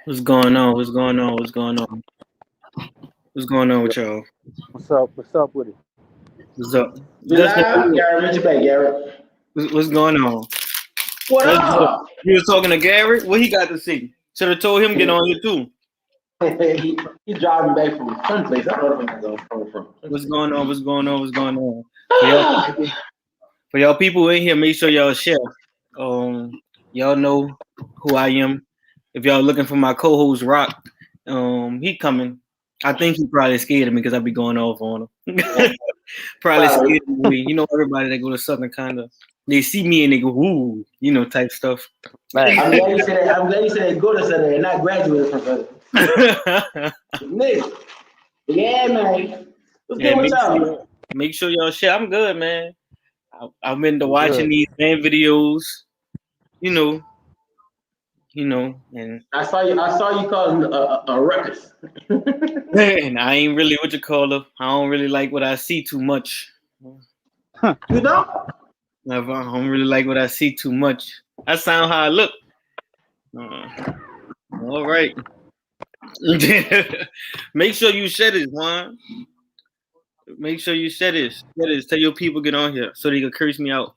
What's going on? What's going on? What's going on? What's going on with y'all? What's up? What's up with it? What's up? We Dustin, live, Garrett. Meet you back, Garrett. what's going on? What That's good. up? You was talking to Gary? What he got to see? Should have told him get on here too. He's driving back from someplace. I don't know where he's coming from. What's going on? What's going on? What's going on? For y'all people in here, make sure y'all share. Y'all know who I am. If y'all looking for my co-host Rock, he coming. I think he probably scared of me because I be going off on him. Probably scared of me. You know, everybody that go to Southern kind of they see me and they go, ooh, you know, type stuff. I'm glad you said that. I'm glad you said they go to Southern and not graduate from Southern. Nigga. Yeah, man. What's good with y'all? Make sure y'all share. I'm good, man. I've been to watching these band videos, you know, and I saw you calling a ruckus. and I ain't really what you call it. I don't really like what I see too much. You don't? I don't really like what I see too much. I sound how I look. All right. Make sure you share this, Juan. Make sure you share this. Tell your people get on here so they can curse me out.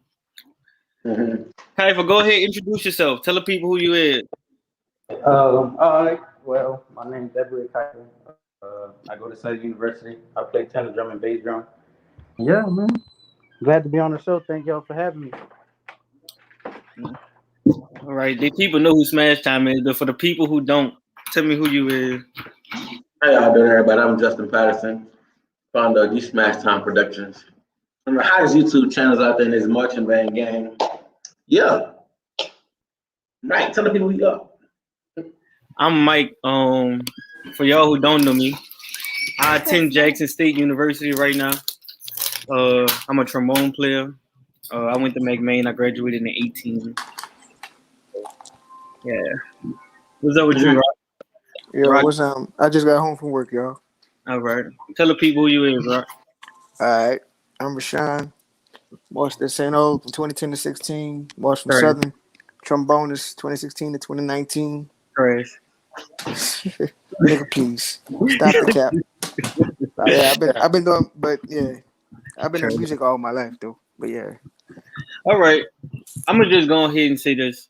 Kaifa, go ahead, introduce yourself. Tell the people who you is. All right. Well, my name's Deborah Kaiser. I go to Southern University. I play tenor drum and bass drum. Yeah, man. Glad to be on the show. Thank y'all for having me. All right, the people know who Smash Time is, but for the people who don't, tell me who you is. How y'all doing, everybody? I'm Justin Patterson, founder of these Smash Time Productions. One of the hottest YouTube channels out there in this marching band game. Yeah. Right, tell the people who you are. I'm Mike. For y'all who don't know me, I attend Jackson State University right now. I'm a trombone player. I went to McMain. I graduated in 18. Yeah. What's up with you, Rock? Yo, what's up? I just got home from work, y'all. All right. Tell the people who you is, Rock. All right. I'm Rashawn. Marched at St. O from 2010 to 16. Marched from Southern. Trombonist 2016 to 2019. Trash. Nigga, please. Stop the cap. Yeah, I've been doing, but yeah. I've been in music all my life, though. But yeah. All right. I'm going to just go ahead and say this.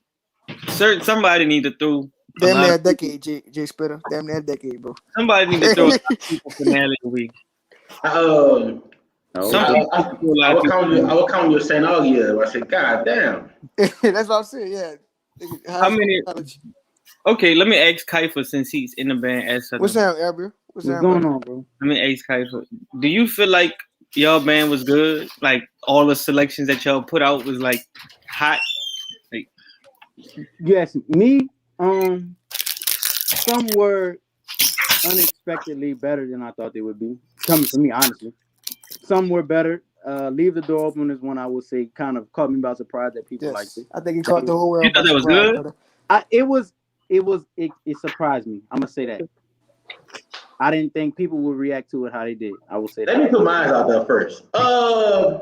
Somebody need to throw damn near a decade, J Spitter. Damn near a decade, bro. Somebody need to throw a people finale a week. I would count you St. August. I said, God damn. That's what I'm saying, yeah. How many? Okay, let me ask Kaifa since he's in the band. What's up, Abner? What's going on, bro? Let me ask Kaifa. Do you feel like y'all band was good? Like all the selections that y'all put out was like hot? Like, yes, me. Some were unexpectedly better than I thought they would be. Coming from me, honestly. Some were better. Leave the Door Open is one I would say kind of caught me by surprise that people liked it. I think he caught the whole world. You thought that was good? It surprised me. I'm gonna say that. I didn't think people would react to it how they did. I will say that. Let me put mine out there first. I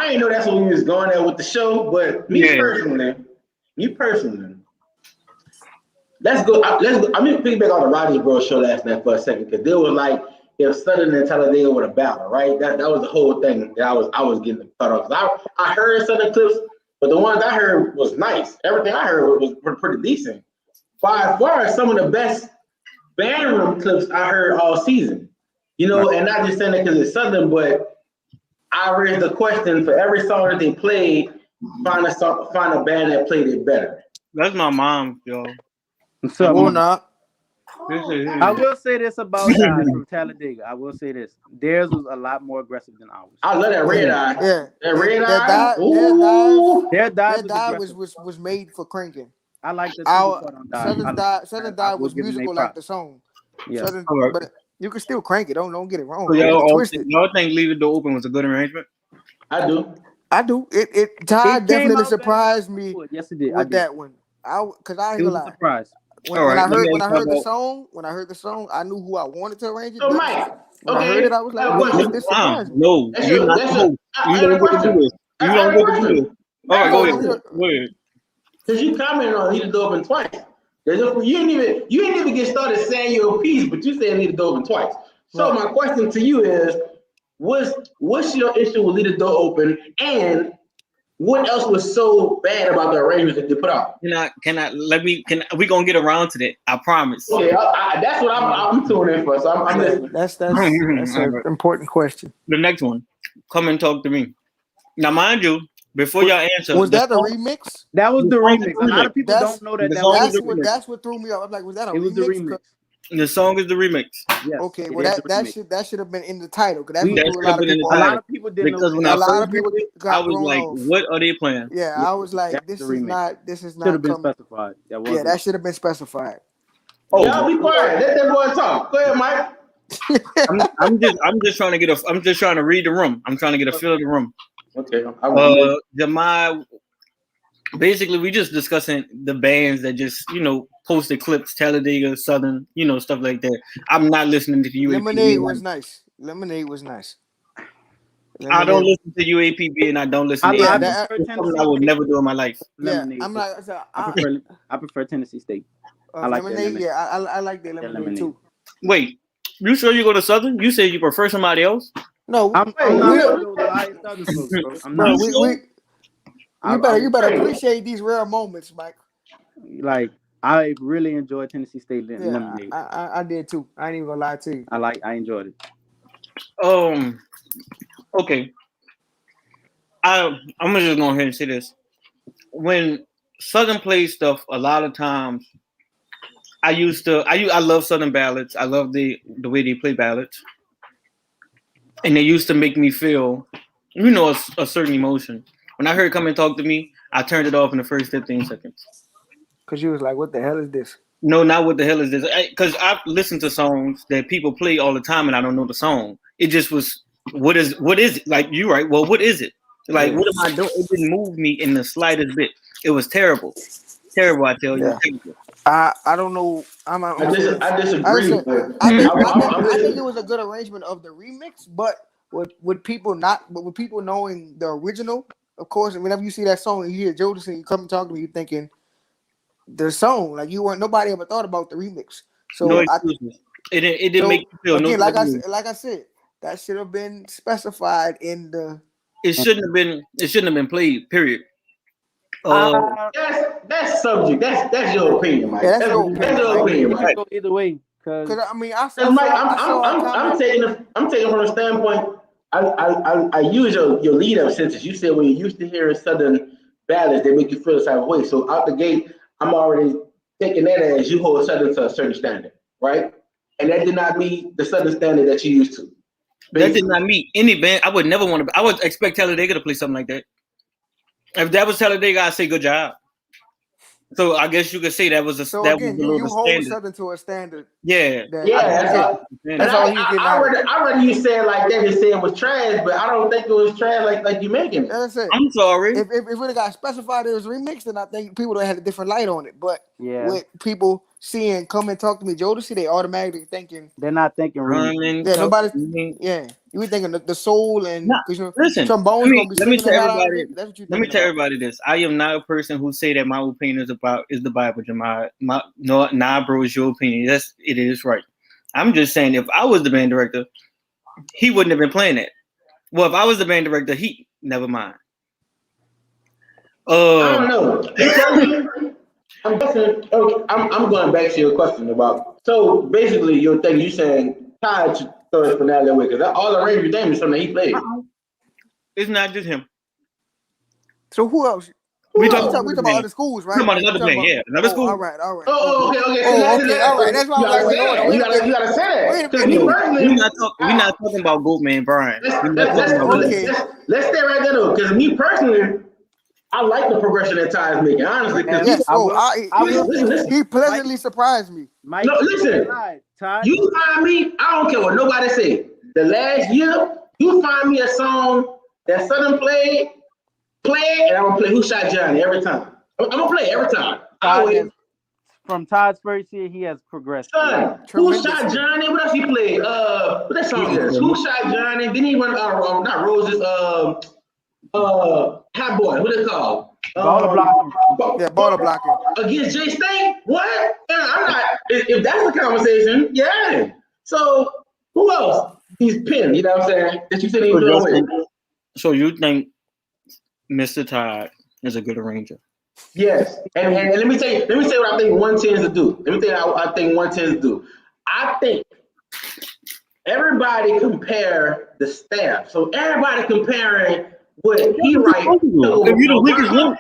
didn't know that's what we was going at with the show, but me personally, let's go. I'm gonna piggyback on the Rodney Bro show last night for a second because there was like if Southern and Talladega would have battled, right? That was the whole thing that I was getting thought of. I heard Southern clips, but the ones I heard was nice. Everything I heard was pretty decent. By far, some of the best band room clips I heard all season. You know, and not just saying that because it's Southern, but I raised the question for every song that they played, find a band that played it better. That's my mom, yo. What's up, not. I will say this about guys from Talladega. I will say this. Theirs was a lot more aggressive than ours. I love that red eye. Yeah. That red eye. Their dive was made for cranking. I like the Southern Dive was musical like the song. Yeah. Southern, but you can still crank it. Don't get it wrong. So y'all think Leave the Door Open was a good arrangement? I do. Ty definitely surprised me. Yes, it did. With that one. Because I ain't gonna lie. Surprise. When I heard the song, I knew who I wanted to arrange it. So Mike, when I heard it, I was like, "This surprised me." No, you're not the host. You don't get to do this. You don't get to do this. All right, go ahead. Because you commented on leave the door open twice. You didn't even get started saying your piece, but you said leave the door open twice. So my question to you is, what's your issue with leave the door open, and what else was so bad about the arrangements that they put out? We gonna get around to that? I promise. Okay, that's what I'm tuning in for. So I'm listening. That's an important question. The next one, come and talk to me. Now, mind you, before y'all answer, was that a remix? That was the remix. A lot of people don't know that. That's what threw me off. I'm like, was that a remix? It was the remix. The song is the remix. Yes, okay, well that should have been in the title. Because a lot of people didn't because know. When a lot of people I was like, off. What are they playing? Yeah, I was like, this is not should have been specified. That should have been specified. Oh, y'all be quiet. Let that boy talk. Go ahead, Mike. I'm just trying to read the room. I'm trying to get a feel of the room. Okay. Jemai, basically we just discussing the bands that just, posted clips, Talladega, Southern, stuff like that. I'm not listening to UAPB. Lemonade was nice. I don't listen to UAPB and I don't listen to I would never do in my life. Lemonade. I'm not. I prefer Tennessee State. I like lemonade. Yeah, I like that lemonade too. Wait, you sure you go to Southern? You said you prefer somebody else? No, I'm not Southern folks, bro. I'm not. You better appreciate these rare moments, Mike. Like, I really enjoyed Tennessee State lemonade. I did too. I ain't even gonna lie to you. I enjoyed it. Okay. I'm just go ahead and say this. When Southern plays stuff, a lot of times I love Southern ballads. I love the way they play ballads. And they used to make me feel, a certain emotion. When I heard Come and Talk to Me, I turned it off in the first 15 seconds. Because you was like, what the hell is this? No, not what the hell is this? Because I've listened to songs that people play all the time and I don't know the song. It just was, what is it? Like, you right, well, what is it? Like, what am I doing? It didn't move me in the slightest bit. It was terrible. Terrible, I tell you. I don't know. I disagree. I think it was a good arrangement of the remix, but with people knowing the original, of course, whenever you see that song and you hear Jodeci, you come and talk to me, you're thinking the song, like nobody ever thought about the remix. So no excuses. It didn't make you feel again, like I said, that should have been specified in the. It shouldn't have been played. Period. That's subject. That's your opinion, Mike. Yeah, that's your opinion. Mike. Go either way, because I'm taking from the standpoint. I use your lead up sentence. You said when you're used to hearing Southern ballads, they make you feel the type of way. So out the gate, I'm already taking that as you hold Southern to a certain standard, right? And that did not meet the Southern standard that you used to. Basically. That did not meet any band. I would never want to. I would expect Talladega to play something like that. If that was Talladega, I'd say good job. So I guess you could say that was a so that again, was a you hold standard. Southern to a standard. Yeah, that's all he's getting. I read you said like that. You said it was trash, but I don't think it was trash like you making it. That's it. I'm sorry. If it would have got specified it was remixed, then I think people would have had a different light on it. But with people seeing Come and Talk to Me, Jodeci, they automatically thinking they're not thinking remix. Yeah, nobody. Yeah, you were thinking the soul and listen. trombones. Let me tell everybody. Let me tell everybody this. I am not a person who say that my opinion is the Bible. Nah, bro, it's your opinion. Yes, it is right. I'm just saying, if I was the band director, he wouldn't have been playing that. Well, if I was the band director, never mind. I don't know. I'm guessing. Okay, I'm going back to your question about. So basically, your thing you saying Todd should throw his finale away because all the Ranger Damon is something he played. It's not just him. So who else? We talking about other schools, right? Talking about another band, yeah, another school. All right. Okay. All right. That's why I'm like, you gotta say that. We're not talking about Goldman Brian. Let's stay right there though, because me personally, I like the progression that Ty's making. Honestly, he pleasantly surprised me. Mike, no, listen, Ty. You find me. I don't care what nobody say. The last year, you find me a song that Southern played, and I'm gonna play Who Shot Johnny every time. I'm gonna play it every time. From Todd's first year, he has progressed. Who Shot Johnny? What else he played? What that song is? Who Shot Johnny? Then he went not Roses. Hot Boy. What it called? Baller blocking. Yeah, baller blocking. Against Jay State? What? I'm not. If that's the conversation, yeah. So who else? He's pinned. You know what I'm saying? That you said he was with. So you think Mr. Todd is a good arranger? Yes. And let me say what I think one tends to do. Let me tell you I think one tends to do. I think everybody compare the staff. So everybody comparing what he writes to the weakest one.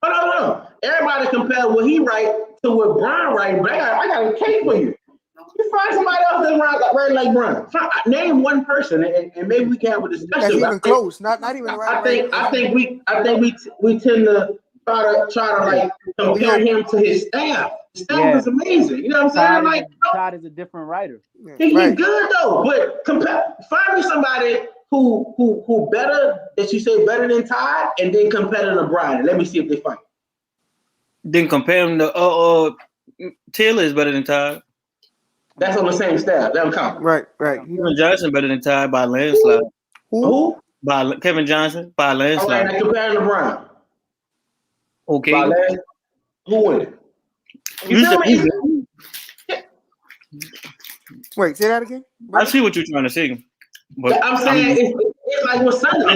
Hold on. Everybody compare what he write to what Brian writes, but I got a cake for you. You find somebody else that's writing like Brian. Name one person, and maybe we can have a discussion. That's even close. Not even right. I think we tend to try to like compare him to his staff. His staff is amazing. You know what I'm saying? Todd is a different writer. He's good though, but find me somebody who better that you say better than Todd, and then compare to Brian. Let me see if they fight. Then compare him to Taylor is better than Todd. That's on the same staff. That count. Right. Kevin Johnson better than Todd by a landslide. Who? By Kevin Johnson by a landslide. All right, compare to Brian. Okay. Who won it? You tell me. Wait, say that again. I see what you're trying to say. But I'm saying it's like with Southern.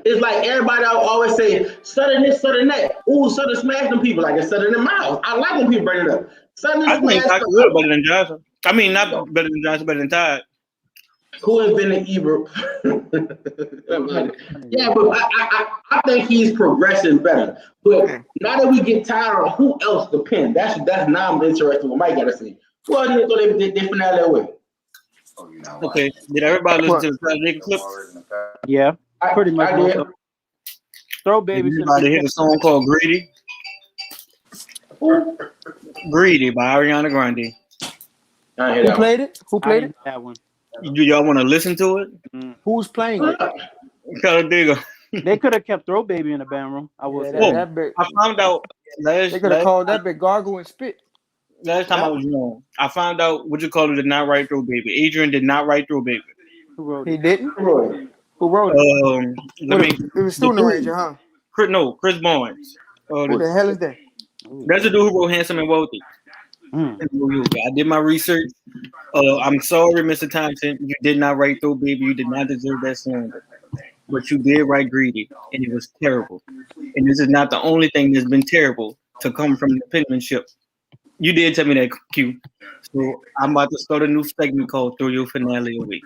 It's like everybody always say Southern this, Southern that. Ooh, Southern smash them people like it's Southern in mouth. I like when people bring it up. Southern I think Todd good better than Johnson. I mean, not better than Johnson, better than Todd. Who invented Ebro? Yeah, but I think he's progressing better. But now that we get tired of who else to pin, that's now I'm interested. What Mike got to say. Who else did they finale that way? Okay, did everybody listen to the Saturday clip? Yeah, pretty much. I did. Throw Baby. Everybody hear a song called "Greedy"? "Greedy" by Ariana Grande. Who played it? Who played it? That one. Do y'all want to listen to it? Who's playing it? They could have kept Throw Baby in the band room. I will say. That bit. I found out they could have called that bit Gargle and Spit. Last time I was wrong, I found out did not write Throw Baby. Adrian did not write Throw Baby. Who wrote it? He didn't? Who wrote it? It was Student Arranger, huh? Chris Barnes. Who the hell is that? That's the dude who wrote Handsome and Wealthy. I did my research. I'm sorry, Mr. Thompson. You did not write Throw Baby. You did not deserve that slander. But you did write Greedy, and it was terrible. And this is not the only thing that's been terrible to come from the penmanship. You did tell me that, Q. So I'm about to start a new segment called "Throw Your Finale Away."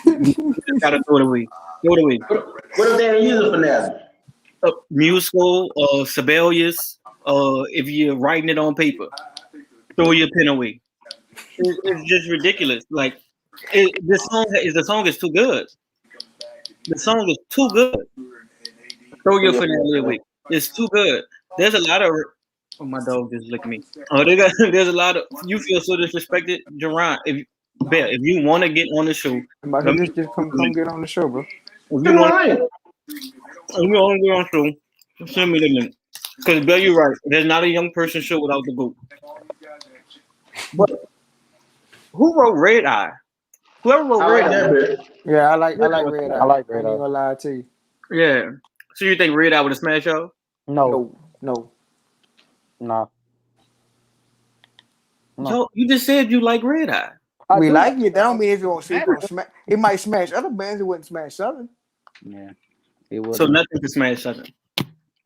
You gotta throw it away. Throw it away. What if they didn't use a finale? Musical, Sibelius. If you're writing it on paper, throw your pen away. It's just ridiculous. Like the song is too good. The song is too good. Throw your finale away. It's too good. There's a lot of. Oh, my dog just licked me. There's a lot of. You feel so disrespected, Jerron. If you want to get on the show, just come get on the show, bro. If you want to get on the show, send me the link. Because Bill, you're right. There's not a young person show without the goat. But who wrote Red Eye? Whoever wrote Red Eye. Yeah, I like Red Eye. I like Red Eye. I'm gonna lie to you. Yeah. So you think Red Eye would have smashed y'all? No. Yo, you just said you like Red Eye. We like it. That don't mean if you won't see it, it might smash other bands. It wouldn't smash Southern. Yeah, it would. So nothing to smash Southern.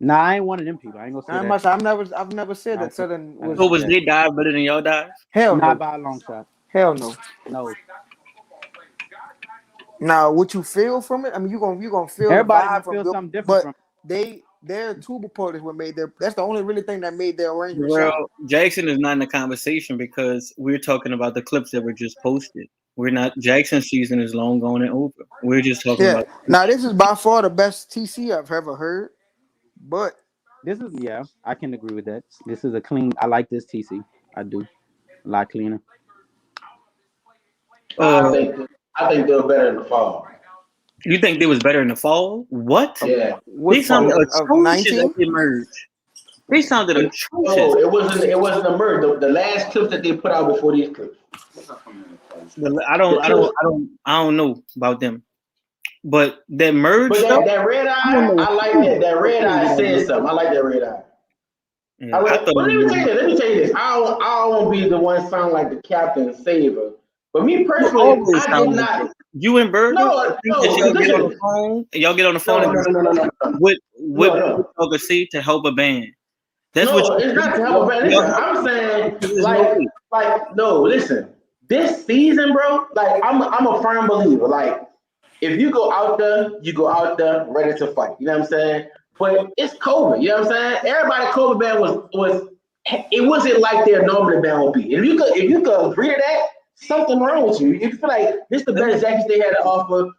Nah, I ain't one of them people. I ain't gonna say that. I've never said that Southern was. So was they dive better than y'all dive? Hell no. Not by a long shot. Hell no. No. Now, what you feel from it? I mean, you gonna feel. Everybody gonna feel something different. But their tuba players were made there. That's the only really thing that made their arrangement. Well, Jackson is not in the conversation because we're talking about the clips that were just posted. We're not. Jackson's season is long gone and over. We're just talking about. Now, this is by far the best TC I've ever heard. But this is I can agree with that. This is a clean. I like this TC. I do. A lot cleaner. I think they were better in the fall. You think they was better in the fall? What? Yeah. They sounded atrocious at the merge. They sounded atrocious. No, it wasn't a merge. The last clips that they put out before these clips. I don't know about them. But that merge But stuff, that red eye, I like that. That red eye says something. I like that red eye. yeah, Let me tell you this. Let me tell you this. I don't want to be the one sound like the captain saver. But me personally, I did not. You and Burger, No. that y'all get on the phone. Y'all get on the phone No. What y'all can see to help a band. That's what it's not to help a band. Listen, I'm saying no. Listen, this season, bro. Like I'm a firm believer. Like if you go out there ready to fight. You know what I'm saying? But it's COVID. You know what I'm saying? Everybody COVID band was it wasn't like their normal band would be. If you could agree to that, something wrong with you. If you feel like this is the best jackets they had to offer,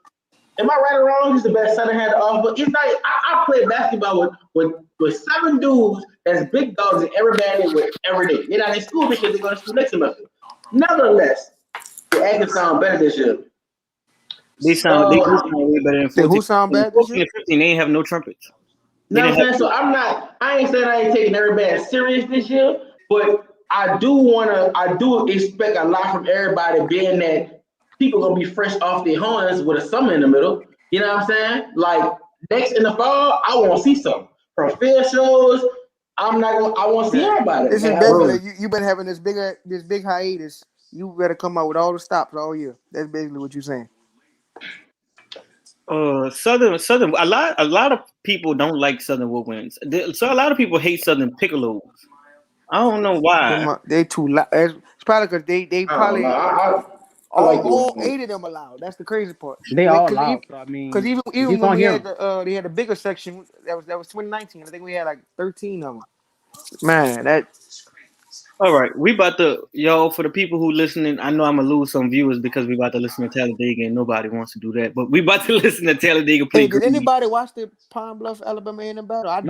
am I right or wrong? This is the best Southern had to offer. It's like I played basketball with 7 dudes that's big dogs in every band they with every day. They're not in school this year, they're going to school next semester. Nevertheless, the actors sound better this year. They sound way better than 14. Who sound bad this year? 15, they ain't have no trumpets. You know what I'm saying? So I ain't saying I ain't taking every band serious this year, but I do expect a lot from everybody, being that people gonna be fresh off their horns with a summer in the middle. You know what I'm saying? Like next in the fall, I want to see something from field shows. I want to see everybody. This is basically you've been having this big hiatus. You better come out with all the stops all year. That's basically what you're saying. Southern. A lot of people don't like Southern woodwinds. So a lot of people hate Southern piccolos. I don't know why. They too loud. It's probably because they probably I like all 8 of them are loud. That's the crazy part. They all loud. So I mean, because even when we had they had the bigger section that was 2019. I think we had like 13 of them. Man, that. All right, we about to for the people who listening. I know I'm gonna lose some viewers because we about to listen to Talladega and nobody wants to do that. But we about to listen to Talladega play. Hey, did anybody watch the Pine Bluff Alabama A&M battle? I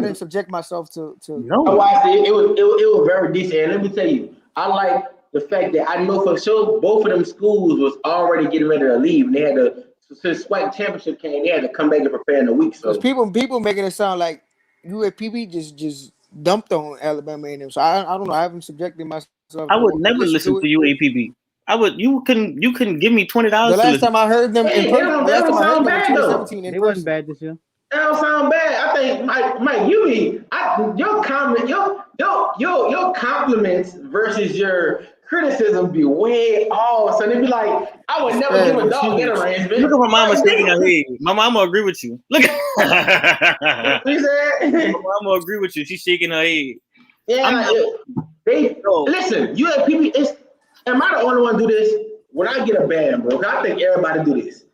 didn't subject myself to. No, I watched it. It was very decent. And let me tell you, I like the fact that I know for sure both of them schools was already getting ready to leave, and they had to since SWAC championship came, they had to come back and prepare in a week. So people making it sound like UAPB just dumped on Alabama A&M. So I don't know. I haven't subjected myself. I would never listen to UAPB. I would. You couldn't give me $20. The last time I heard them in person, they don't sound bad though. They wasn't bad this year. That don't sound bad. I think Mike, your compliments versus your criticism be way off. So they be like, I would never give a dog get arrangement. Look at my mama shaking her head. My mama agree with you. Look at What you said? my mama agree with you. She's shaking her head. Yeah, listen, UAPB, am I the only one do this? When I get a band, bro, I think everybody do this.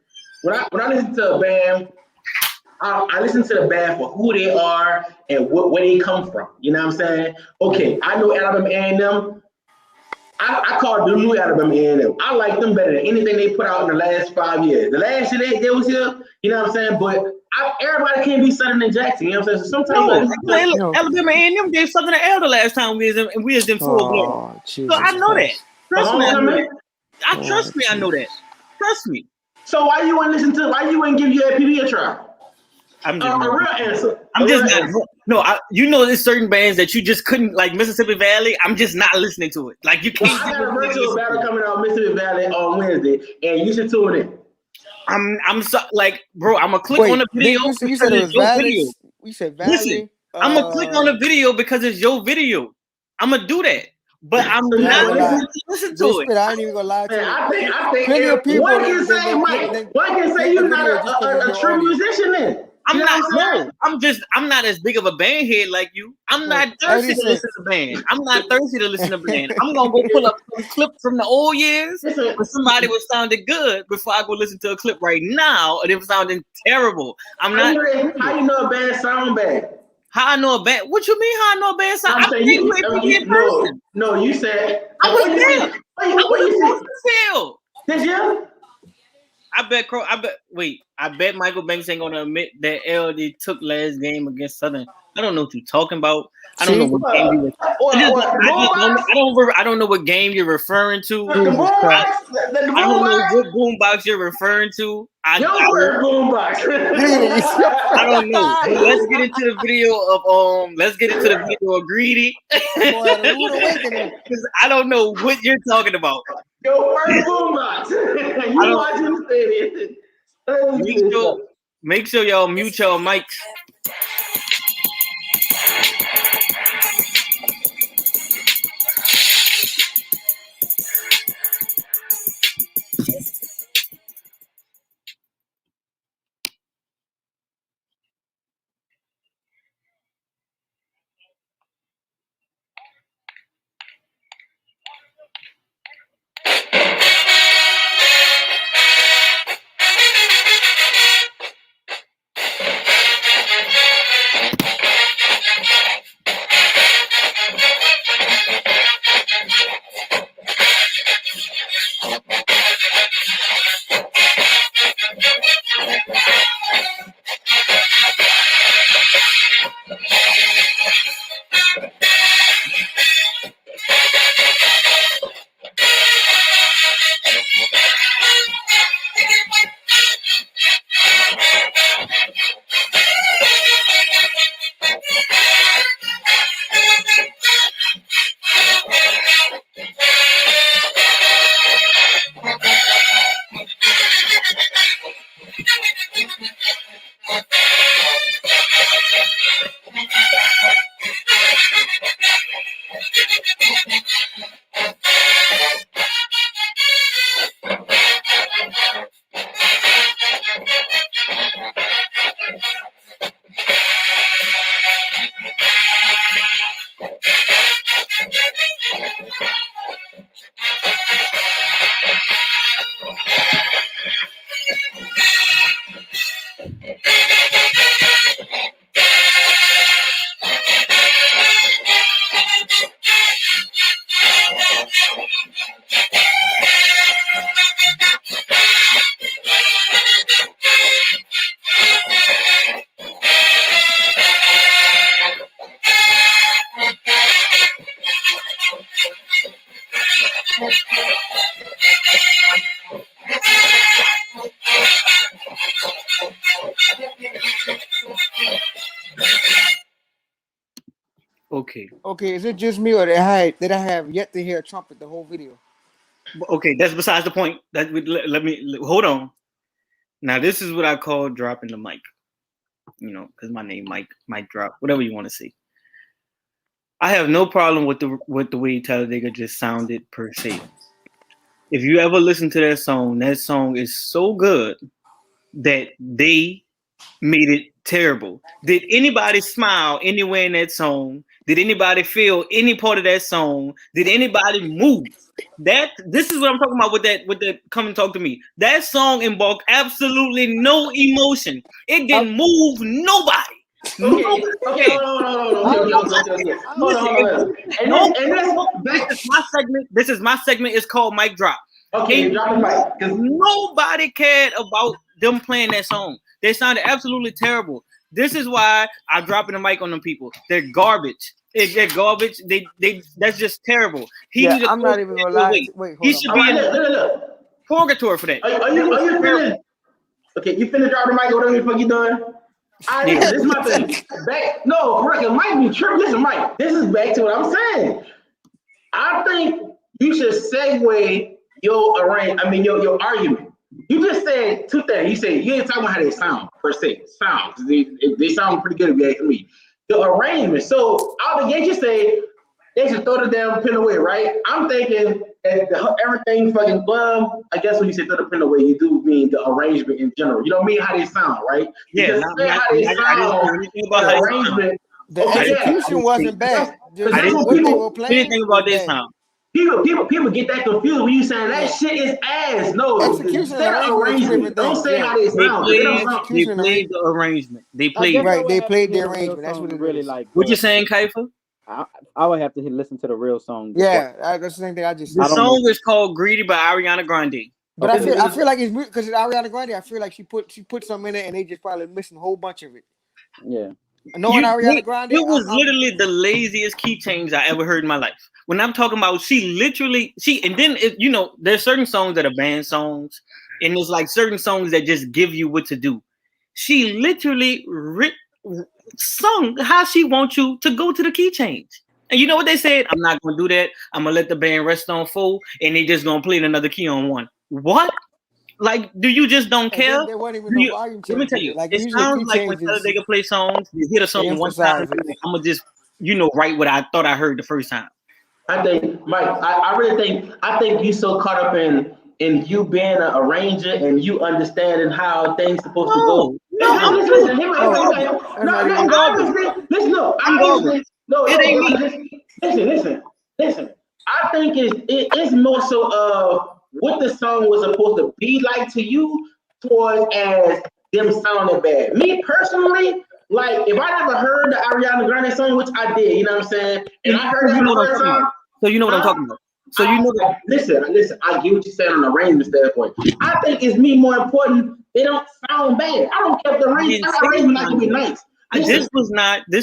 When I listen to a band, I listen to the band for who they are and where they come from. You know what I'm saying? Okay, I know Alabama A&M. I call them new Alabama A&M. I like them better than anything they put out in the last 5 years. The last year they was here, you know what I'm saying? But everybody can't be Southern and Jackson. You know what I'm saying? So sometimes Alabama A&M gave something to L the last time we was in full blown. So I know that. Trust me, I know that. I know that. Trust me. So why you wouldn't give UAPB a try? I'm just a real answer. I'm just not. No, there's certain bands that you just couldn't, like Mississippi Valley. I'm just not listening to it. Like you can't. I got a virtual battle coming out Mississippi Valley on Wednesday, and you should tune in. I'm so like, bro. I'm gonna click on the video. You said it was Valley. We said Valley. Listen, I'm gonna click on the video because it's your video. I'm gonna do that. But I'm not going to listen to it. I ain't even gonna lie to you. I think one can say, Mike, one can say you're not a true musician then. I'm not. No, I'm not as big of a band head like you. I'm not thirsty to listen to band. I'm not thirsty to listen to band. I'm gonna go pull up some clip from the old years when somebody was sounding good before I go listen to a clip right now and it was sounding terrible. I'm not. How you know a band sound bad? How I know a band? What you mean? How I know a band sound? I'm saying you said I was there. What you feel? Did you? I bet Michael Banks ain't gonna admit that LD took last game against Southern. I don't know what you're talking about. I don't know what game you I don't know what game you're referring to. I don't know what boombox you're referring to. I don't know. Let's get into the video of Greedy. Because I don't know what you're talking about. Your first boombox. You watching the stadium. Make sure y'all mute your mics. Okay. Okay, is it just me or did I have yet to hear a trumpet the whole video? Okay, that's besides the point. Let me hold on. Now this is what I call dropping the mic. You know, because my name Mike drop, whatever you want to say. I have no problem with the way Talladega just sounded per se. If you ever listen to that song is so good that they made it terrible. Did anybody smile anywhere in that song? Did anybody feel any part of that song? Did anybody move? This is what I'm talking about with that come and talk to me. That song invoked absolutely no emotion. It didn't move nobody. Okay, hold on. This is my segment. It's called Mic Drop. Okay, drop the mic. Nobody cared about them playing that song. They sounded absolutely terrible. This is why I'm dropping the mic on them people. They're garbage. They're garbage. That's just terrible. I'm not even gonna lie. Wait, hold he should be in purgatory for that. Are you finished? Okay, you finished dropping the mic. Whatever the fuck you doing? This is my thing. It might be true. Listen, Mike, this is back to what I'm saying. I think you should segue your argument. You just said two things. You said you ain't talking about how they sound per se. They sound pretty good if you ask me. The arrangement. So out the gate, you say they should throw the damn pin away, right? I'm thinking that everything fucking glove. I guess when you say throw the pin away, you do mean the arrangement in general. You don't mean how they sound, right? Yeah, how they sound. The arrangement. The execution wasn't bad. I didn't say anything about this sound. People get that confused when you saying that shit is ass. No, execution arrangement. Don't say how they sound. They played the arrangement. They played They played the arrangement. That's what it really is. like. What you saying, Kaifa? I would have to listen to the real song. Yeah, that's the same thing I just said. The song is called "Greedy" by Ariana Grande. But I feel like it's because it's Ariana Grande. I feel like she put something in it, and they just probably missing a whole bunch of it. Yeah. Knowing Ariana Grande, it was literally the laziest key change I ever heard in my life. When I'm talking about, and then there's certain songs that are band songs, and there's like certain songs that just give you what to do. She literally sung how she wants you to go to the key change. And you know what they said? I'm not going to do that. I'm going to let the band rest on full, and they just going to play another key on one. What? Like, do you just don't And care? then there wasn't even Do no you, volume let me change tell in you, it. Like it usually sounds key like when changes, Talladega play songs, you hit a song they one time, emphasize it. I'm gonna just, write what I thought I heard the first time. I think, Mike, I really think you so caught up in you being an arranger and you understanding how things supposed to go. No, I'm Listen, hear me, Oh, no, that's not no, even. listen, no, I'm garbage. It ain't me. listen. I think it's more so what the song was supposed to be like to you towards as them sounding bad. Me personally, like if I never heard the Ariana Grande song, which I did, you know what I'm saying, and I heard that You know the what I'm first talking time. about. So you know what I'm talking about. So you know that. Listen. I get what you're saying on the arrangement standpoint. I think it's me more important. They don't sound bad. I don't care if the arrangement not gonna be nice. This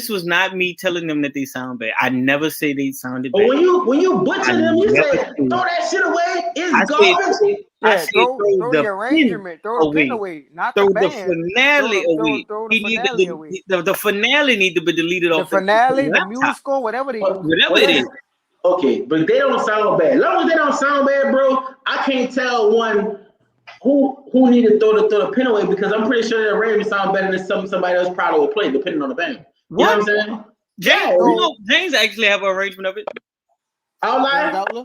was not me telling them that they sound bad. I never say they sounded But bad. when you butcher them, you say throw that shit away. It's garbage. I Yeah, said throw the pin arrangement, throw the pin away, not the band. finale away. Throw the finale away. The finale need to be deleted The off finale, the laptop. music score, whatever they use. Whatever it is. Okay, but they don't sound bad. As long as they don't sound bad, bro, I can't tell one who need to throw the pin away because I'm pretty sure the arrangement sound better than somebody else probably will play, depending on the band. You know what I'm saying? James actually have an arrangement of it. Outline?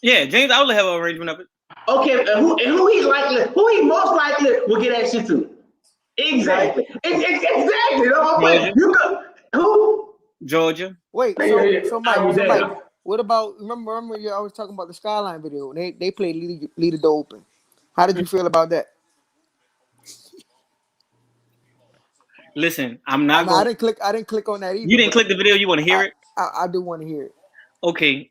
Yeah, James Outlet have an arrangement of it. Okay, who he most likely will get that shit to? Exactly. Exactly. You go, who? Georgia. Wait, so Mike, what about remember you always talking about the Skyline video? They played Lead the Door Open. How did you feel about that? Listen, I'm not going. I didn't click on that either. You didn't click the video. You want to hear it? I do want to hear it. Okay.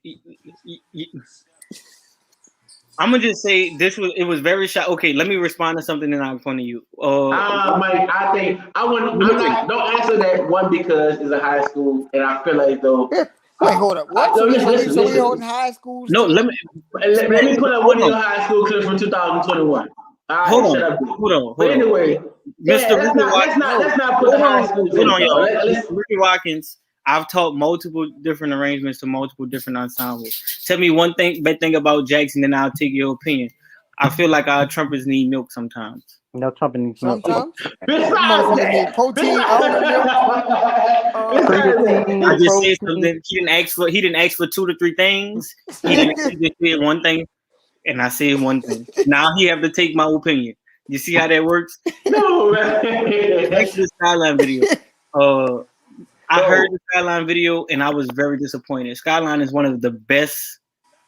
I'm gonna just say it was very shocking. Okay, let me respond to something that I'm front of you. Mike, I think don't answer that one because it's a high school and I feel like though. Wait, hold up. What? So we holding high schools? No, let me pull up one of your high school clips from 2021. Hold on. But anyway, Mr. Let's not put the high schools in. Hold on, y'all. Ricky Watkins. I've taught multiple different arrangements to multiple different ensembles. Tell me one bad thing about Jackson, and I'll take your opinion. I feel like our trumpets need milk sometimes. No, trumpet needs milk. Sometimes. Motherfuckers need protein. I just said something. He didn't ask for 2 to 3 things. He just said one thing, and I said one thing. Now he have to take my opinion. You see how that works? No, man. Back to the Skyline video. I heard the Skyline video and I was very disappointed. Skyline is one of the best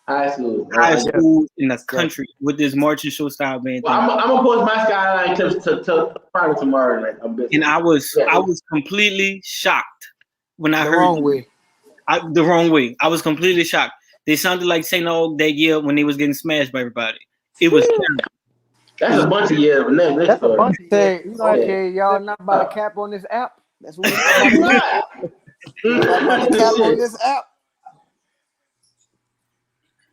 high schools in the country with this marching show style band. Well, I'm gonna post my Skyline clips to probably tomorrow night. And I was completely shocked when I heard the wrong way. I was completely shocked. They sounded like St. Aug that year when they was getting smashed by everybody. It was terrible. That's a bunch of years. That's a bunch of years. Okay, y'all not about to cap on this app. That's what we're not about to cap on this app.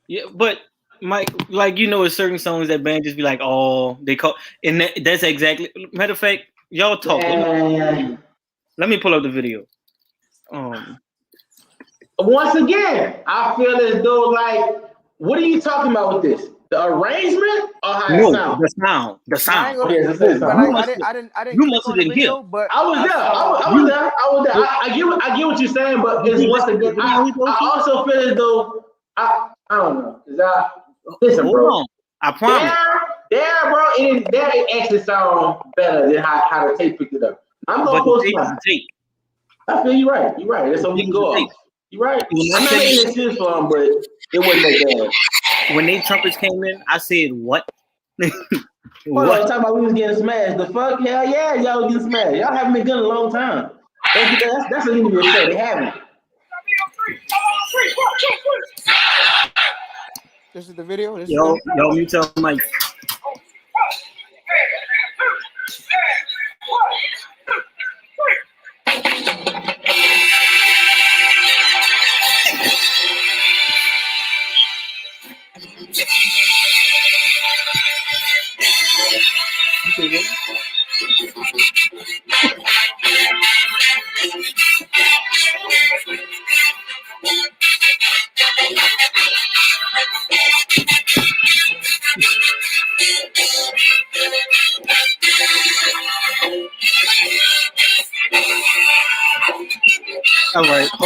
Yeah, but Mike, like it's certain songs that band just be like, oh, they call, and that's exactly. Matter of fact, y'all talk. Let me pull up the video. Once again, I feel as though what are you talking about with this? The arrangement or how it sounds? The sound. I didn't. You must have been here. But I was there. I get what you're saying, but it's once again. I also feel as though I don't know. Listen, bro. I promise. There, bro. It actually sound better than how the tape picked it up. I'm gonna post my tape. I feel you're right. You're right. That's so we can go off. You're right. I'm not making excuse for them, but it wasn't that bad. When they trumpets came in, I said, "What?" Hold on, talking about we was getting smashed. The fuck? Hell yeah, y'all was getting smashed. Y'all haven't been good in a long time. That's what you need to be upset. They haven't. This is the video. Yo, you tell Mike.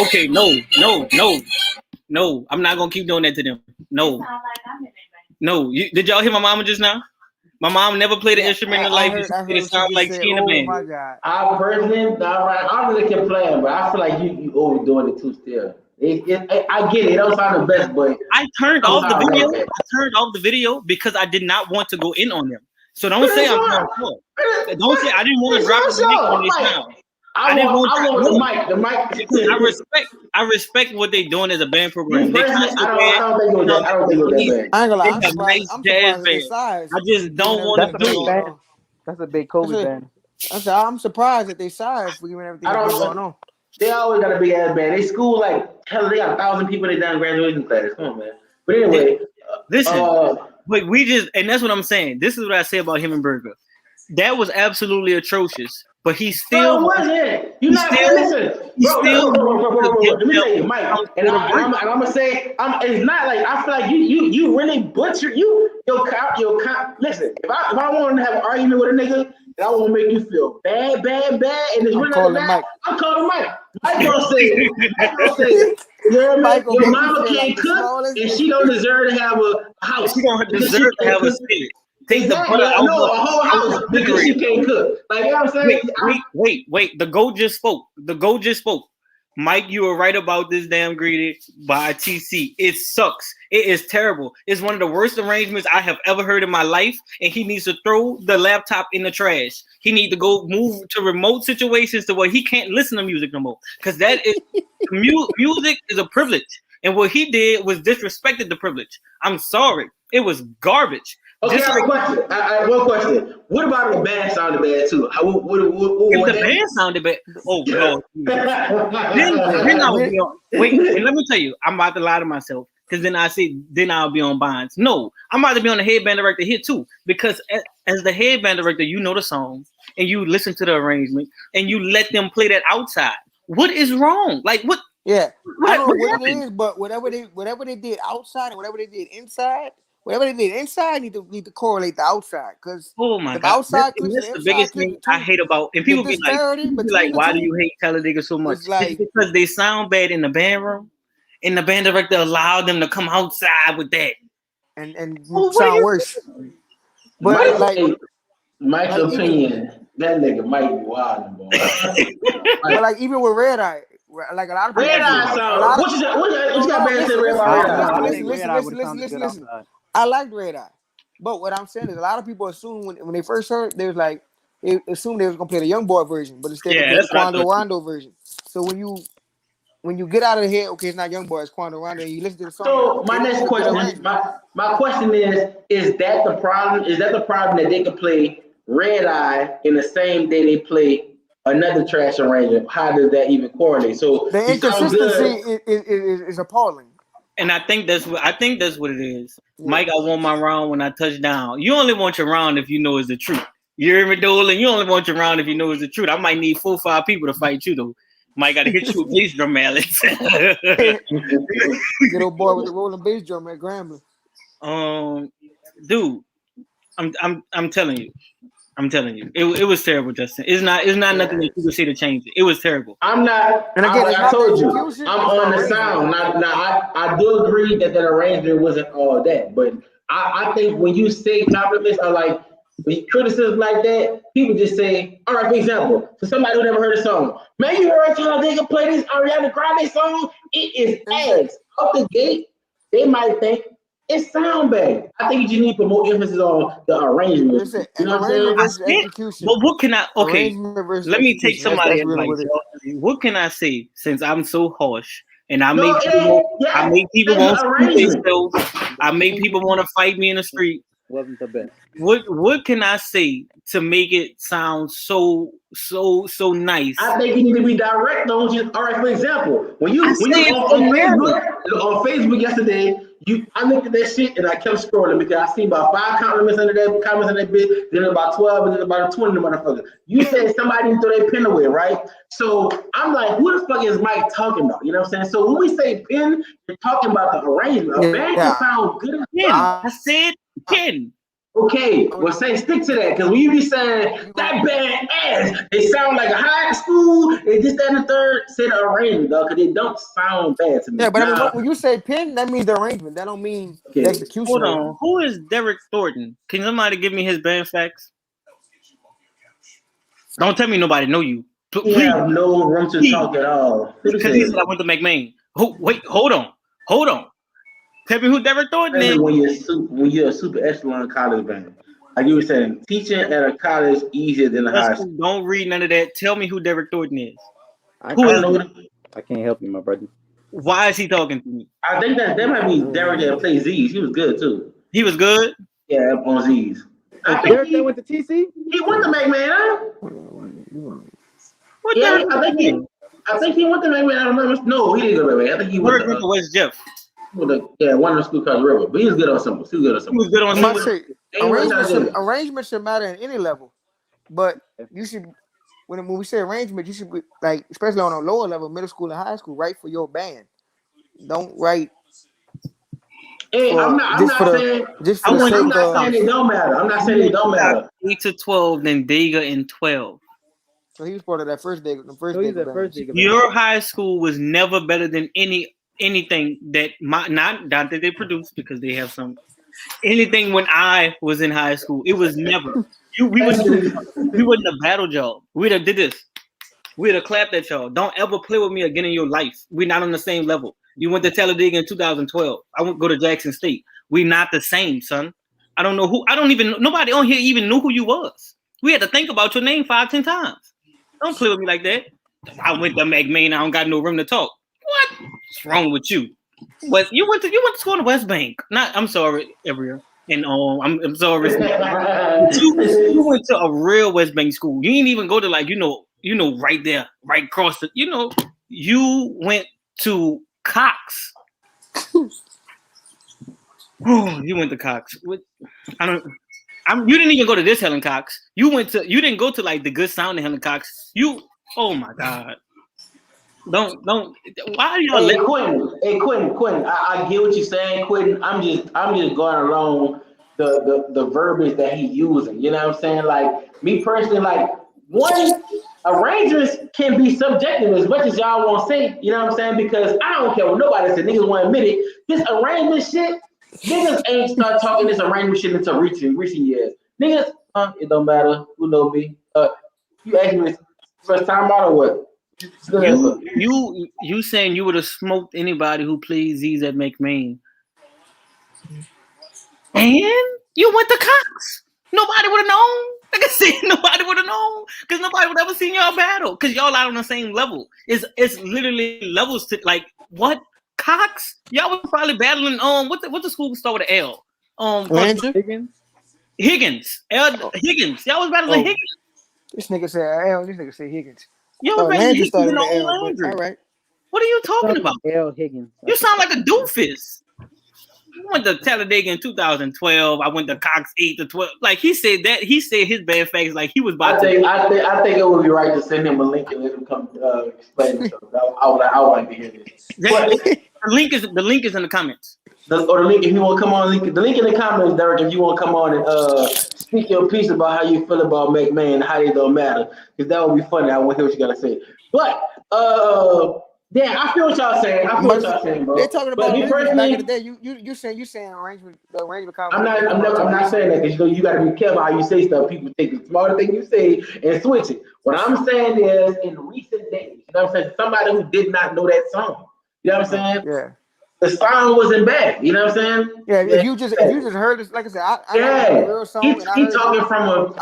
Okay, no. I'm not gonna keep doing that to them. No. Did y'all hear my mama just now? My mom never played an instrument in life. I heard It sounds she like just she in said, a "Oh band. my god." I personally, I really can play, but I feel like you overdoing it too. Still, I get it. It don't sound the best, but I turned it don't off the sound video. like that. I turned off the video because I did not want to go in on them. So don't But say it's I'm not. not. Don't say I didn't want to It's drop your the mic show. on this Like, sound. I didn't want the no, mic. The because mic. I respect what they doing as a band program. Me They personally, kind of I don't think it was that. I don't think it was that bad. I ain't gonna lie. They have nice I'm jazz surprised at their bands. size. I just don't Given want That's to a everything that's do big it. going band. on. That's a big I Kobe said, band. I'm surprised at their size for given everything I that's been going don't. on. They always got a big ass band. They school like hell. They got 1,000 people. They done graduation classes. Come on, man. But anyway, Listen, uh, but and that's what I'm saying. This is what I say about him and Burger. That was absolutely atrocious. But he still, bro, what is it? You he not still, listen, he bro. still to give Let me them tell you, Mike, some and sort of break. I'm gonna say, it's not like I feel like you really butchered your cop. Listen, if I want to have an argument with a nigga and I want to make you feel bad, and it's I'm really not calling bad, Mike. I'm calling Mike. Mike gonna say, you know what I mean? Mike will Your make you mama feel can't like the cook smallest. and she don't deserve to have a house She don't because deserve she to can't have a cook. spirit. Take the Exactly. butter out No, a whole out the house because she refrigerator. can't cook. Like, you know what I'm saying? Wait. The GOAT just spoke. Mike, you were right about this damn greedy by TC. It sucks. It is terrible. It's one of the worst arrangements I have ever heard in my life, and he needs to throw the laptop in the trash. He needs to go move to remote situations to where he can't listen to music no more. Because that is music is a privilege. And what he did was disrespected the privilege. I'm sorry. It was garbage. Okay, Just I have a like question. One question. What about the band sounded bad too? if the band sounded bad. Oh Lord. Then I'll be on. Wait, and let me tell you, I'm about to lie to myself because then I'll be on Bonds. No, I'm about to be on the headband director here too because as the headband director, you know the song and you listen to the arrangement and you let them play that outside. What is wrong? Like what? Yeah, I don't know what it happened? is, but whatever they did outside and whatever they did inside, need to correlate the outside because Oh my the God, outside clips and that's the the inside biggest clips thing I hate about. And the people be disparity between like, the why do two you hate Talladega so much? is It's like because they sound bad in the band room, and the band director allowed them to come outside with that. and Oh, what are sound you worse. doing? But Mike's like even opinion, that nigga might be wild, boy. but like even with Red Eye, like a lot of people Red assume Eye a sound. lot of What you no got no bad say Red I Eye? don't know. I think listen Red Eye would have sounded good listen. outside. I liked Red Eye, but what I'm saying is a lot of people assume when they first heard they was like they assumed they was gonna play the Young Boy version, but instead they Yeah, played the that's what I Quando thought. Rondo version. So when you get out of the head, okay, it's not Young Boy, it's Quando Rondo, and you listen to the song, you're like, So okay, my this is next a good question, arrangement. my question is that the problem? Is that the problem that they could play Red Eye in the same day they play another trash arrangement? How does that even correlate? So The you sound inconsistency good. is appalling. And I think that's what it is. Yeah. Mike, I want my round when I touch down. You only want your round if you know it's the truth. You hear me, Dolan? You only want your round if you know it's the truth. I might need 4 or 5 people to fight you though. Mike got to hit you with bass drum mallets. Good old boy with the rolling bass drum at Grambling. Dude, I'm telling you. It was terrible, Justin. It's not nothing that you can say to change it. It was terrible. I'm not. And again, it's I not the told you, execution, I'm it's the on the arrangement. sound. Now, I do agree that arrangement wasn't all that, but I think when you say compliments are like when criticism like that, people just say, all right, for example, for somebody who never heard a song, man, you heard how they can play this Ariana Grande song? It is ass. Out the gate, they might think it sound bad. I think you just need to put more emphasis on the arrangement. Listen, You know what I'm arrangement saying? versus Yeah. execution. But what can I? Okay, Arrangement versus let me take execution. somebody That's really advice. what it is. What can I say since I'm so harsh and I No, make it people ain't. Yeah, it's want an to speak arrangement. themselves. I make people want to fight me in the street. Wasn't the best. What can I say to make it sound so nice? I think you need to be direct on what you. All right, for example, when you I say it so narrow. on Facebook yesterday, I looked at that shit and I kept scrolling because I seen about 5 comments under that bit, then about 12, and then about 20 motherfuckers. You said somebody didn't throw their pen away, right? So I'm like, who the fuck is Mike talking about? You know what I'm saying? So when we say pen, you're talking about the arrangement. A band can Yeah. sound good as Pen. I said pen. Okay, well, say stick to that, because when you be saying that band ass, they sound like a high school, they just that and the third, say the arrangement, though, because they don't sound bad to me. Yeah, but I mean, Now, when you say pin, that means the arrangement. That don't mean okay. the execution. Hold on. Who is Derek Thornton? Can somebody give me his band facts? Don't tell me nobody know you. You Please. have no room to talk at all. Who Because he said I went to McMain. Wait, hold on. Tell me who Derek Thornton is. When you're a super echelon college band, like you were saying, teaching at a college easier than a high school. Don't read none of that. Tell me who Derek Thornton is. I Who is don't know. I can't help you, my brother. Why is he talking to me? I think that might be Derek that played Z's. He was good too. He was good. Yeah, on Z's. I think Derek that went to TC? he went to McMahon, huh? What Yeah, Derek I think he went to McMahon. I don't remember. No, he didn't go to McMahon. I think he went to West Jeff. one of the school called River. But he was good on symbols. He was good on He was symbols. good on Say, arrangement should matter at any level, but you should. When we say arrangement, you should be like, especially on a lower level, middle school and high school, write for your band. Don't write. Hey, I'm not saying it don't matter. I'm not saying it don't matter. 8 to 12, then Dega in 12. So he was part of that first day. Your high school was never better than anything that not that they produced, because they have some anything when I was in high school. It was never. We wouldn't have battled y'all. We'd have did this. We'd have clapped at y'all. Don't ever play with me again in your life. We're not on the same level. You went to Talladega in 2012. I went go to Jackson State. We not the same, son. I don't know who. I don't even. Nobody on here even knew who you was. We had to think about your name 5-10 times. Don't play with me like that. I went to McMain. I don't got no room to talk. What's wrong with you? But you went to school in West Bank. I'm sorry, Everett. And I'm sorry. You went to a real West Bank school. You didn't even go to right there, right across the. You went to Cox. You went to Cox. You didn't even go to this Helen Cox. You didn't go to like the good sounding Helen Cox. Oh my God. Don't. Why are you? Hey, Quentin. I get what you're saying, Quentin. I'm just going along the verbiage that he's using. You know what I'm saying? Like me personally, like one arrangements can be subjective as much as y'all want to say. You know what I'm saying? Because I don't care what nobody said. Niggas want to admit it. This arrangement shit, niggas ain't start talking this arrangement shit until recent years. Niggas, it don't matter. Who know me? You asked me this first time out or what? You saying you would have smoked anybody who played Z's at McMain, and you went to Cox. Nobody would have known. Like I said, nobody would have known because nobody would ever seen y'all battle because y'all out on the same level. It's literally levels to like what Cox. Y'all was probably battling what the school start with an L? Higgins. Higgins. Y'all was battling Higgins. This nigga said L. This nigga said Higgins. Y'all Landry started with L. All right. What are you talking about? L. Higgins. You sound like a doofus. I went to Talladega in 2012. I went to Cox 8 to 12. Like he said his bad facts like he was about I think it would be right to send him a link and let him come explain himself. I would like to hear this. The link is in the comments. The link if you want to come on, the link in the comments, Derek, if you want to come on and speak your piece about how you feel about McMahon and how they don't matter, because that would be funny. I want to hear what you gotta say. But yeah, I feel what y'all saying. Bro. They're talking about back in the day. You saying arrangement I'm not saying that because you got to be careful how you say stuff. People take the smarter thing you say and switch it. What I'm saying is, in recent days, you know what I'm saying, somebody who did not know that song, you know what I'm saying? Yeah. The song wasn't bad, you know what I'm saying? Yeah, if you just heard this, like I said, I heard the real song. He talking from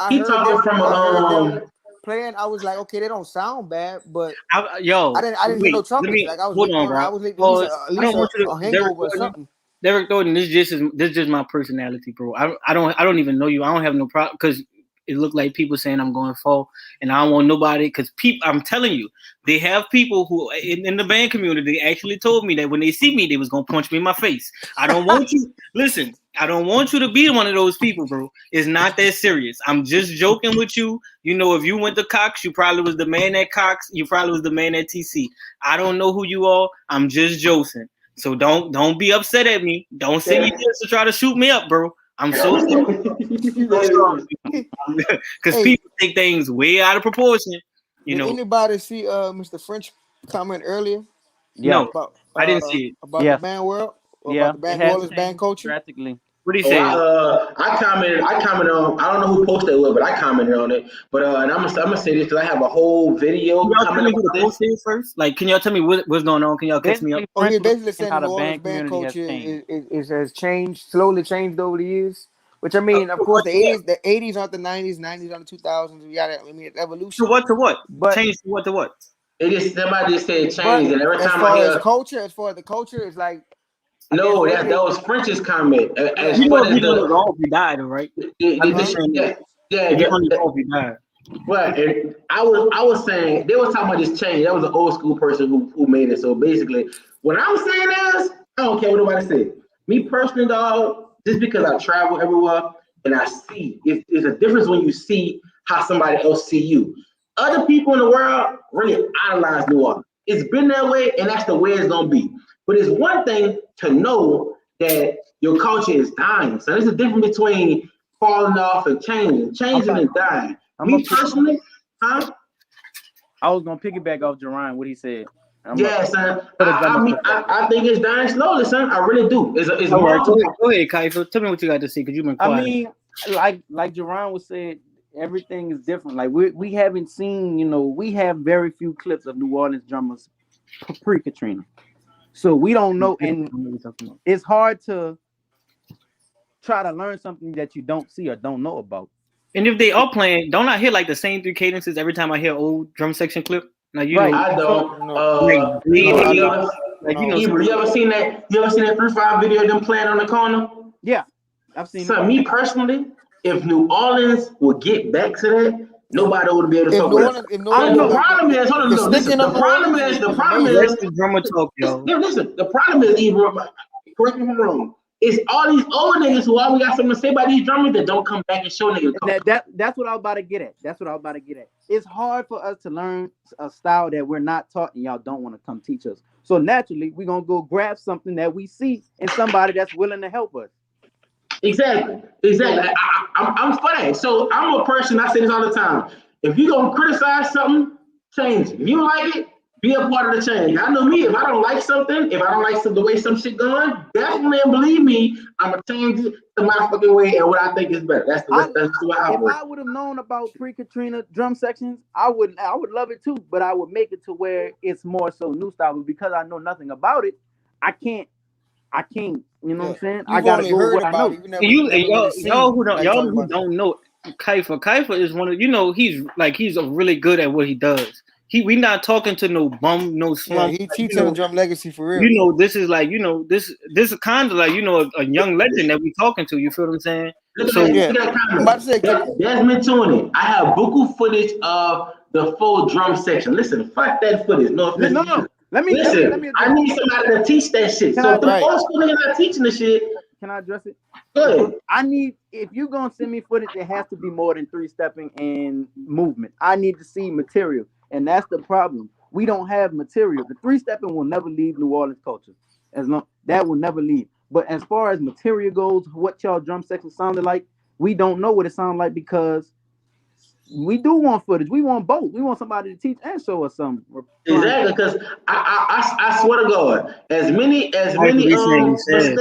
a playing. I was like, okay, they don't sound bad, but I didn't hear no trumpets. Like I was hold on, bro. I was like, at least a hangover or something. Derek Thornton, this is just my personality, bro. I don't even know you. I don't have no problem because it looked like people saying I'm going fall, and I don't want nobody because I'm telling you, they have people who in the band community actually told me that when they see me, they was gonna punch me in my face. I don't want you. Listen, I don't want you to be one of those people, bro. It's not that serious. I'm just joking with you. You know, if you went to Cox, you probably was the man at Cox. You probably was the man at TC. I don't know who you are. I'm just joking. So don't be upset at me. Don't send you this to try to shoot me up, bro. I'm so sorry. Because Hey. people take things way out of proportion. You Did know, anybody see Mr. French comment earlier Yeah, no, about I didn't see it. about the yes, band world or yeah. about the It band New has Orleans band changed culture? drastically. What he Oh, said? I commented. I commented on. I don't know who posted it with, but I commented on it. But and I'm gonna say this because I have a whole Can video y'all tell coming me who about the this. post is first? Like, can y'all tell me what's going on? Can y'all catch me up? Basically, Oh, he French was basically saying saying how the the New Orleans band band community has culture changed. has changed, slowly changed over the years. Which I mean, of course, the 80s aren't the 90s aren't the 2000s. We got it. I mean, it's To evolution. what? To what? But Change to what? To what? It just somebody just said but change, and every as time I far as hear culture, it's like I guess no, that lately, was French's comment. yeah, As You far know, if as you're gonna evolve, you die, though, right? I'm just huh? saying that. yeah, If you're gonna evolve, you die. well, and I was saying they was talking about this change. That was an old school person who made it. So basically, what I'm saying is, I don't care what nobody says. Me personally, dog, just because I travel everywhere and I see, it's a difference when you see how somebody else see you. Other people in the world really idolize New Orleans. It's been that way, and that's the way it's gonna be. But it's one thing to know that your culture is dying. So there's a difference between falling off and I'm changing about. and dying. I'm Me a. personally, huh? I was gonna piggyback off Jerron what he said. I'm a Yeah, son. put a drummer stuff up. I think it's dying slowly, son. I really do. It's All right, multiple. go ahead, Kaifa. Tell me what you got to say, because you've been I quiet. mean, like Jerron was said, everything is different. Like we haven't seen, we have very few clips of New Orleans drummers pre Katrina, so we don't know, and it's hard to try to learn something that you don't see or don't know about. And if they are playing, don't I hear like the same three cadences every time I hear old drum section clip? Now you Right. know, I So don't. No, like no, I You bleeding, don't. ever, like No, some. You ever seen that? You ever seen that 3-5 video of them playing on the corner? yeah, I've seen it. So me personally, if New Orleans would get back to that, nobody would be able to if fuck New with us. Orleans, if New I And don't Orleans, the know. problem is, hold on, the no, listen. sticking The of New problem Orleans is, the is problem amazing. is, Let the drummer talk, yo. listen. The problem is, even correct me if I'm wrong. It's all these old niggas who always got something to say about these drummers that don't come back and show niggas. And that's what I was about to get at. That's what I was about to get at. It's hard for us to learn a style that we're not taught, and y'all don't want to come teach us. So naturally, we're gonna go grab something that we see in somebody that's willing to help us. Exactly. I'm for that. So I'm a person. I say this all the time. If you gonna criticize something, change it. If you don't like it, be a part of the change. I know me. If I don't like something, if I don't like the way some shit going, definitely and believe me, I'm gonna change it to my fucking way and what I think is better. That's the way I If work. I would have known about pre-Katrina drum sections, I would love it too, but I would make it to where it's more so new style. But because I know nothing about it, I can't. You know what Yeah, I'm saying? I you've gotta only go with heard what I about know. it. You And never really y'all seen. who don't Like y'all talking who about it. don't know Kaifa. Kaifa is one of he's a really good at what he does. We not talking to no bum, no Yeah, slump. he Like, cheats on the drum legacy for real. this is like this is kind of like a young legend that we talking to. You feel what I'm saying? Look So at that. Yeah, Look at that I'm about to comment. say, Desmond Tooney. I have buku footage of the full drum section. Listen, fuck that footage. No offense No, to no. you. Let me Listen, I address it. need somebody to teach that shit. Can So I if the right. old school niggas not teaching the shit, can I address it? good. I need, if you're gonna send me footage, it has to be more than three stepping and movement. I need to see material, and that's the problem. We don't have material. The three stepping will never leave New Orleans culture. That will never leave. But as far as material goes, what y'all drum section sounded like, we don't know what it sounded like because we do want footage. We want both. We want somebody to teach and show us something. Exactly, because I swear to God, as like many we saying he said,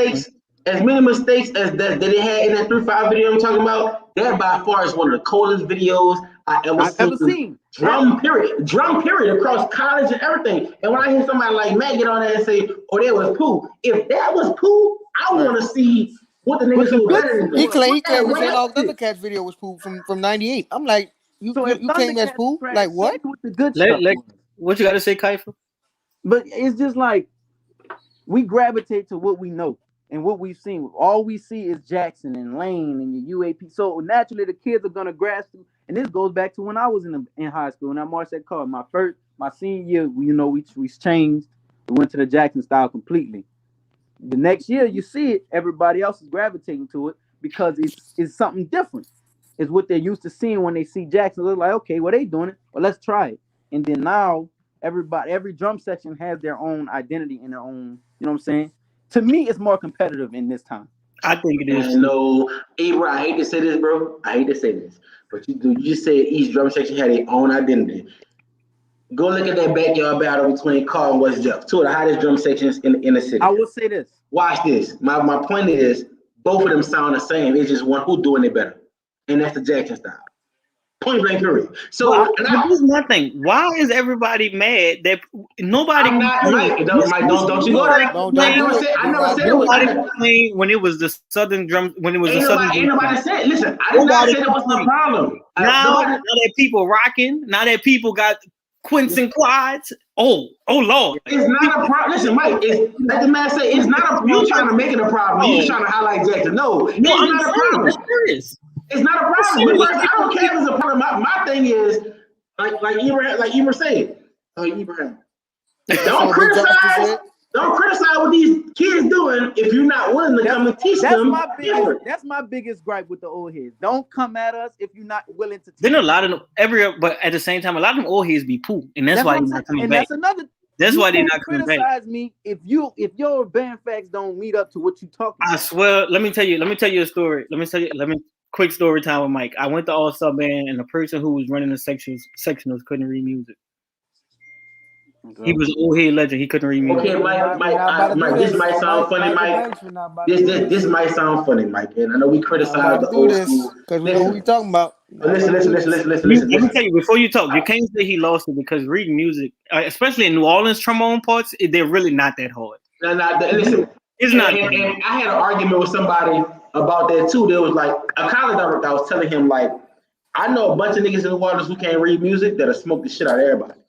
mistakes as that they had in that 3-5 video I'm talking about, that by far is one of the coldest videos I ever I've seen. ever seen. Drum period across college and everything. And when I hear somebody like Matt get on there and say, "Oh, that was poo," if that was poo, I Right. want to see what the niggas But the who were good better than thing them. He was, claimed That he saying rap all the shit. Thundercats video was from '98. I'm like, so if you came as Thundercats poop? trash, Like tell what? me what the good let stuff let was. what you got to say, Kaifa? But it's just like we gravitate to what we know and what we've seen. All we see is Jackson and Lane and your UAP. So naturally, the kids are gonna grasp. And this goes back to when I was in high school. And I marched that car. My senior year, we changed. We went to the Jackson style completely. The next year, you see it. Everybody else is gravitating to it because it's something different. It's what they're used to seeing when they see Jackson. They're like, okay, well they doing it. Well, let's try it. And then now every drum section has their own identity and their own. You know what I'm saying? To me, it's more competitive in this time. I think it is. No, Ibra, I hate to say this, bro. I hate to say this, but you just said each drum section had their own identity. Go look at that backyard battle between Carl and West Jeff, two of the hottest drum sections in the city. I will say this. Watch this. My point is, both of them sound the same. It's just one who's doing it better, and that's the Jackson style. Point blank period. So here's my thing. Why is everybody mad that nobody? I'm not Mike. Don't you go there. I never said it was when it was the Southern drum. When it was the Southern. Ain't nobody said. Listen, I did not say that was the problem. Now that people rocking, now that people got quints and quads. Oh Lord. It's not a problem. Listen, Mike. Let the man say it's not a. You trying to make it a problem? You trying to highlight Jackson? No, it's not a problem. That's serious. It's not a problem. I don't care if it's a problem. My thing is, like Ibrahim said, Ibrahim, don't criticize what these kids doing if you're not willing to come and teach them. That's my biggest gripe with the old heads. Don't come at us if you're not willing to teach. Then a lot of them, but at the same time, a lot of them old heads be poo, and that's why they're not coming back. That's why they're not coming back. Criticize me if your band facts don't meet up to what you talking about. I swear. Let me tell you a story. Quick story time with Mike. I went to all sub band, and the person who was running the sectionals couldn't read music. He was an old head legend. He couldn't read music. Okay, Mike. This might sound funny, Mike. This might sound funny, Mike. And I know we criticize the old school because we know what we talking about. Listen. Let me tell you before you talk. You can't say he lost it because reading music, especially in New Orleans trombone parts, they're really not that hard. No, listen. It's not. And I had an argument with somebody about that too. There was like a college director. I was telling him like, I know a bunch of niggas in New Orleans who can't read music that'll smoke the shit out of everybody.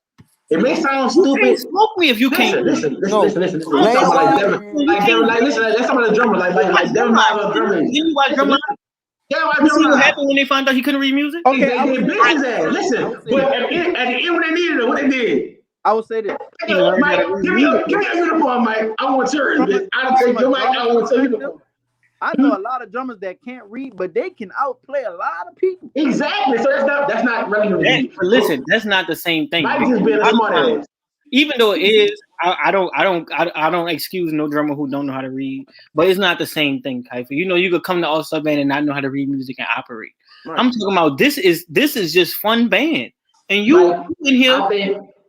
It may sound stupid. You smoke me if you can't. Listen. Listen. Like listen, that's some of the drummers. Like them drummers. You watch drummers. Yeah, you see what happened when they found out he couldn't read music? Okay, they did business at. Listen, but at the end when they needed it, what they did. I will say this. Mike, give me a uniform, Mike. I want yours. I don't take your mic. I want your uniform. I know a lot of drummers that can't read, but they can outplay a lot of people. Exactly. So that's not relevant. Listen, that's not the same thing. Mike is being a smart ass. Even though it is, I don't excuse no drummer who don't know how to read, but it's not the same thing, Kaifa. You know, you could come to all sub band and not know how to read music and operate. Right. I'm talking about this is just fun band, and you Mike, in here.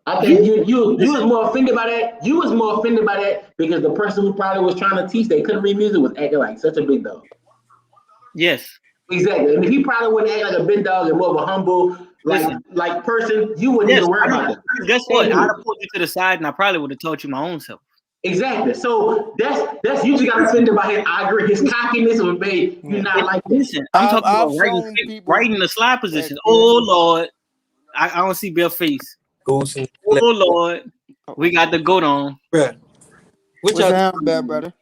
I think you was more offended by that. You was more offended by that because the person who probably was trying to teach they couldn't read music was acting like such a big dog. Yes. Exactly. And if he probably wouldn't act like a big dog and more of a humble like person, you wouldn't even worry about that. Guess what? I'd have pulled you to the side and I probably would have taught you my own self. Exactly. So that's you just got offended by his. I agree. His cockiness would make you not like this. Listen, I'm talking about right in the slide position. Oh Lord, I don't see bare face. Oh Lord, we got the goat on. Bruh. What's down, bad brother?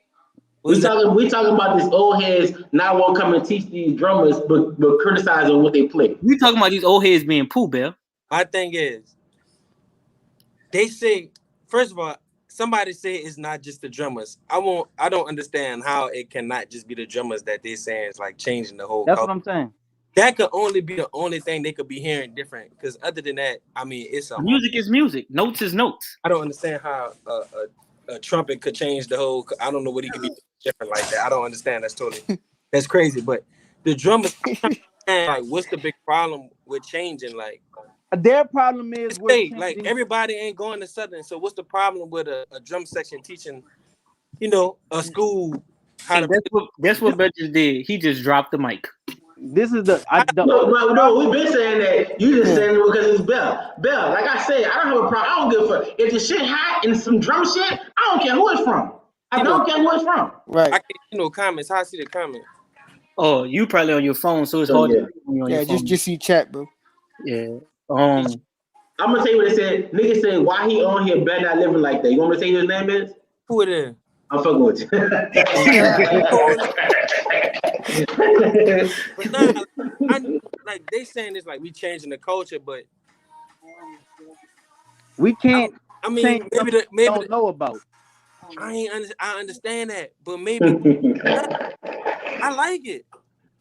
We talking about this old heads not want to come and teach these drummers, but criticizing what they play. We talking about these old heads being Pooh Bear. My thing is, they say first of all, somebody say it's not just the drummers. I don't understand how it cannot just be the drummers that they saying is like changing the whole. That's culture. what I'm saying. That could only be the only thing they could be hearing different. Because other than that, I mean, it's a music is music. Notes is notes. I don't understand how a trumpet could change the whole. I don't know what he could be different like that. I don't understand. That's crazy. But the drummers, like, what's the big problem with changing? Like, their problem is like everybody ain't going to Southern. So what's the problem with a drum section teaching? You know, a school. That's what Ben just did. He just dropped the mic. This is the no. We've been saying that. You just saying it because it's Bell. Like I said, I don't have a problem. I don't give a fuck if the shit hot and some drum shit. I don't care who it's from. I don't care who it's from. Right. I can't comments. How I see the comment? Oh, you probably on your phone, so it's hard. Yeah, just see chat, bro. Yeah. I'm gonna tell you what it said. Nigga said, why he on here better not living like that? You want me to say his name is? Who it is? I'm fucking with you. But no, like they saying it's like we changing the culture, but we can't. I mean, maybe don't know about. I understand that, but maybe I like it.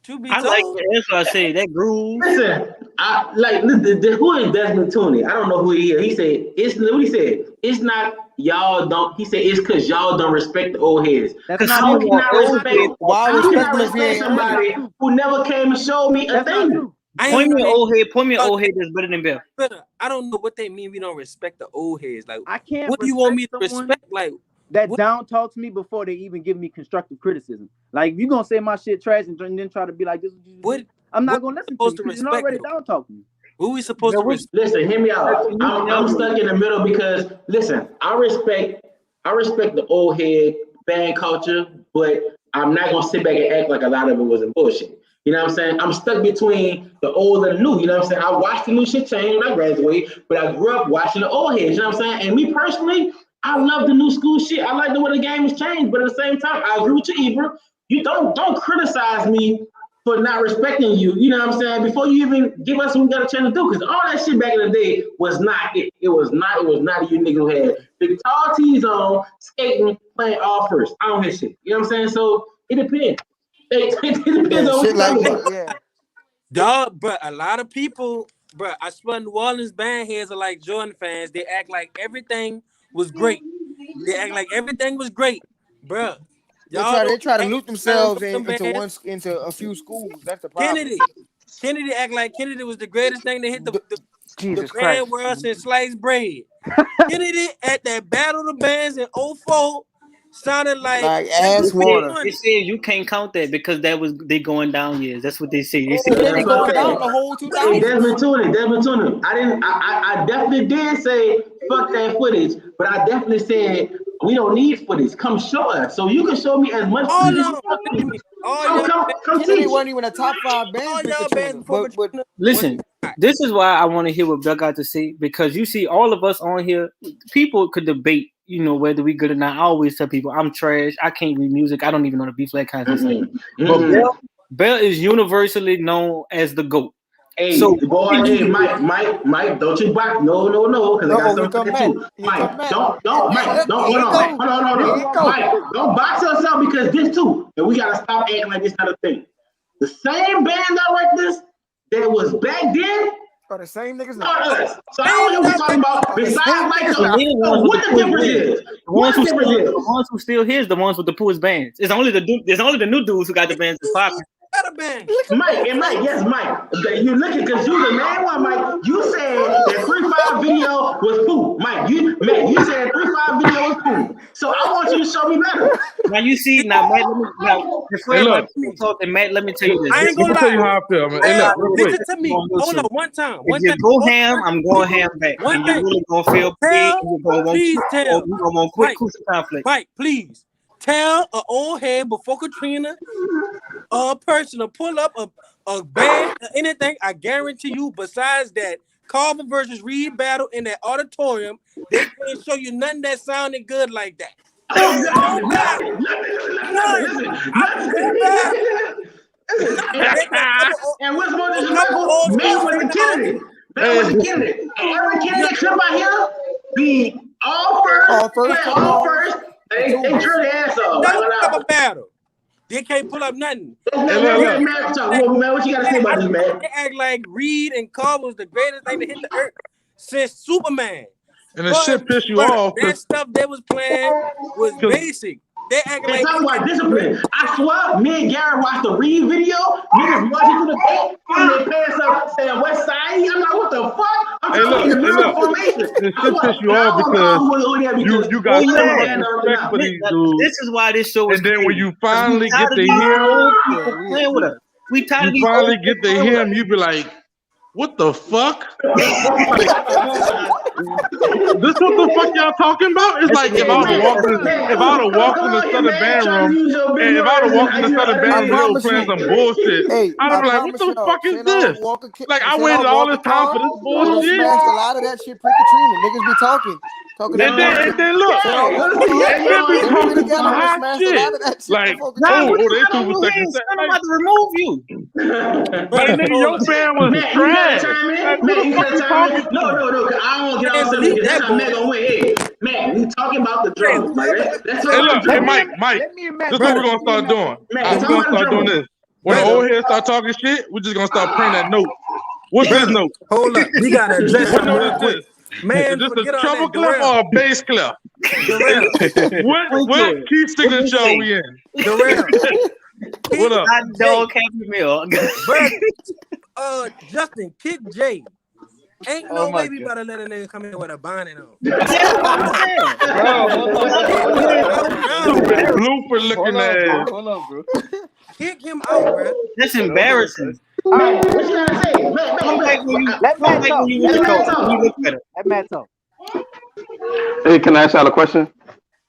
I like it. That's what I say. That groove. Listen, I like who is Desmond Tooney? I don't know who he is. He said it's. What he said? It's not y'all don't. He said it's because y'all don't respect the old heads. That's Cause not How true. can I respect? Why How can respect I him if he respect ain't somebody who never came and showed me a That's not thing? true. I Point ain't me an think- old head. Point me an old head that's better than Bell. brother, I don't know what they mean. We don't respect the old heads. Like, I can't. what do you want me to someone respect? Like, that what- down talks me before they even give me constructive criticism. Like, if you gonna say my shit trash and then try to be like this, what? I'm not what gonna listen to supposed you to because you respect already though? down talking me. Who we supposed to respect? Listen, hear me out. I'm stuck in the middle because listen, I respect the old head fan culture, but I'm not gonna sit back and act like a lot of it wasn't bullshit. You know what I'm saying? I'm stuck between the old and the new. You know what I'm saying? I watched the new shit change when I graduated, but I grew up watching the old heads. You know what I'm saying? And me personally, I love the new school shit. I like the way the game has changed, but at the same time, I agree with you, Ibra. You don't criticize me for not respecting you. You know what I'm saying? Before you even give us what we got a chance to do, because all that shit back in the day was not it. It was not you niggas who had big tall tees on, skating, playing all first. I don't hear shit. You know what I'm saying? So it depends. It depends on what shit you're talking like about. yeah. Dog, but a lot of people, bro, I swear New Orleans band heads are like Jordan fans. They act like everything was great. They act like everything was great, bro. They Y'all try to don't loot act themselves them bands. into a few schools. That's the problem. Kennedy act like Kennedy was the greatest thing to hit the Jesus band Christ. world since sliced bread. Kennedy at that Battle of the Bands in 04 sounded like ass water. They say you can't count that because that was they going down years. That's what they say. They say They you going can't down count the whole Hey, 2000s. Desmond Tuning. I definitely did say fuck that footage, but I definitely said we don't need footage. Come show us. So you can show me as much all footage as of you want them. to. All y'all, Come Kennedy teach. wasn't even a top 5 band all for y'all bands Katrina. before But Katrina. Listen, this is why I want to hear what Bill got to say, because you see all of us on here, people could debate, whether we good or not. I always tell people I'm trash. I can't read music. I don't even know the B flat kind of stuff. But Bell is universally known as the GOAT. Hey, So boy, hey, Mike, don't you back? No, because I got something for you. Mike, don't, Mike, don't, hold on. Mike, don't box yourself because this too, and we gotta stop acting like it's not a thing. The same band directors that was back then are the same niggas not now. us. So I don't know what you're talking about. Besides, like, so what the difference is? The ones who still here's the ones with the poorest bands. It's only the new dudes who got the bands that's popping. Mike, yes, Mike. You looking because you the main one, Mike. You said that 3-5 video was poo. Mike, you said 3-5 video was poo. So I want you to show me better. Now you see, Matt, before everybody talk, Matt, let me tell you this. I ain't gonna lie. Tell you how I feel, man. Hey, look, real quick. Listen to me. Hold on, one time. If you go ham, I'm going ham back. And you're really gonna feel big. You're gonna want quick conflict. Mike, please tell an old head before Katrina, a person to pull up a band or anything. I guarantee you, besides that Carver versus Reed battle in that auditorium, they can't show you nothing that sounded good like that. And what's more disrespectful, man with the Kennedy. Every Kennedy clip I hear be all first. They turn their ass off. That was a battle. They can't pull up nothing. Man, what you got to say about this, man? They act like Reed and Carver was the greatest thing to hit the earth since Superman. And the shit pissed you off. That stuff they was playing was basic. They act like talking about discipline. I swear, me and Gary watched the Reed video. Niggas watching to the gate, putting their pants up, saying West Side. I'm like, what the fuck? I'm talking the formation. This shit pissed you off because you got so much respect for these dudes. This is why this show is. And then when you finally get to hear him, you finally get to hear him, you be like, what the fuck? This what the fuck y'all talking about? It's like if I would have walked in the Southern Band room, and if I would have walked in the Southern Band room, they were playing some bullshit, I'd have been like, what the fuck is this? Like I waited all this time for this bullshit. Smashed a lot of that shit pre-Katrina. Niggas be talking. And then look, and then be talking some hot shit. Like, they super second set. I'm about to remove you. But nigga, your band was trash. No, I don't get all silly. That's how Matt gonna win. Hey, Matt, we talking about the drums, right? Hey, look, Mike, this is what we're gonna start doing. We're gonna start doing this. When the old heads start talking shit, we're just gonna start playing that note. What's this note? Hold up, we gotta address what note is this? Man, is this a treble clef or a bass clef? What key signature are we in? What up? Hot dog Happy Meal. Justin, kick Jay. Ain't no way we about to let a nigga come in with a bonnet on. Blooper looking ass. Hold on, bro. Kick him out, bro. That's embarrassing. All right, what you gotta say? Let Matt talk. Hey, can I ask y'all a question?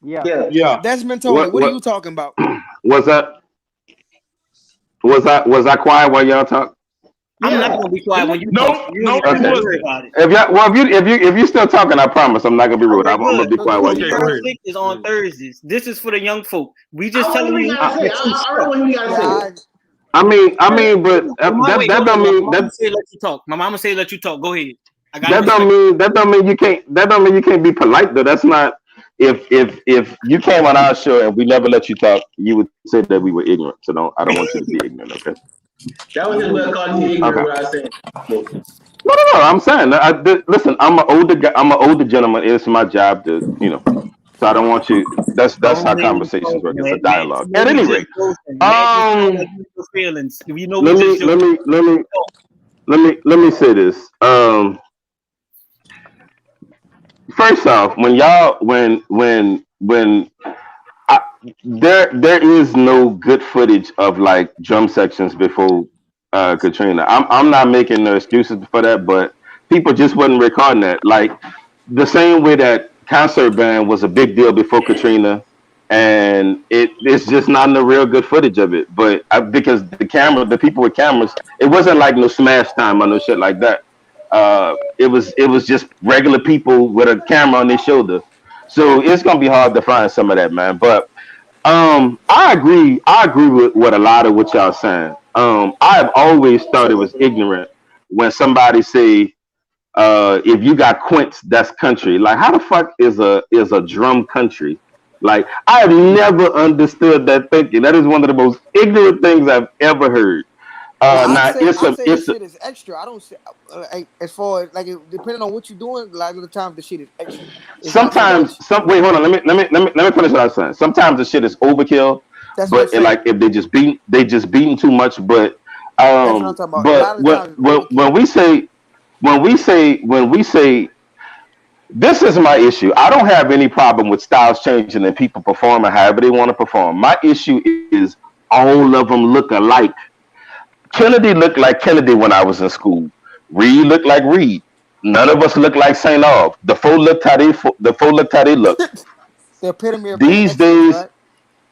Yeah. Desmond Tony, what are you talking about? Was I quiet while y'all talk? I'm not gonna be quiet when you talk. No, okay. If you still talking, I promise I'm not gonna be rude. I'm gonna be quiet while you talk. Is on Thursdays. This is for the young folk. We just telling you. I already what you gotta say. I mean, but that don't mean that. Say let you talk. My mama say let you talk. Go ahead. That don't mean you can't be polite though. That's not. If you came on our show and we never let you talk, you would say that we were ignorant. So I don't want you to be ignorant. Okay. That was just what called you ignorant. What I said. No. I'm saying, listen. I'm an older gentleman. It's my job to, So I don't want you. That's how conversations work. It's a dialogue. At any rate, let me say this. First off, there is no good footage of like drum sections before Katrina. I'm not making no excuses for that, but people just wasn't recording that. Like the same way that concert band was a big deal before Katrina, and it's just not no real good footage of it. But because the people with cameras, it wasn't like no Smash Time or no shit like that. It was just regular people with a camera on their shoulder. So it's gonna be hard to find some of that, man. But I agree with a lot of what y'all saying. I've always thought it was ignorant when somebody say, if you got quints, that's country. Like, how the fuck is a drum country? Like, I have never understood that thinking. That is one of the most ignorant things I've ever heard. Shit is extra. I don't say as far as depending on what you're doing. A lot of the times the shit is extra. Wait, hold on. Let me finish what I was saying. Sometimes the shit is overkill. That's but like if they just beating too much. But when we say this is my issue. I don't have any problem with styles changing and people performing however they want to perform. My issue is all of them look alike. Kennedy looked like Kennedy when I was in school. Reed looked like Reed. None of us looked like St. Aug. The four looked how they look. The epitome of these days, right?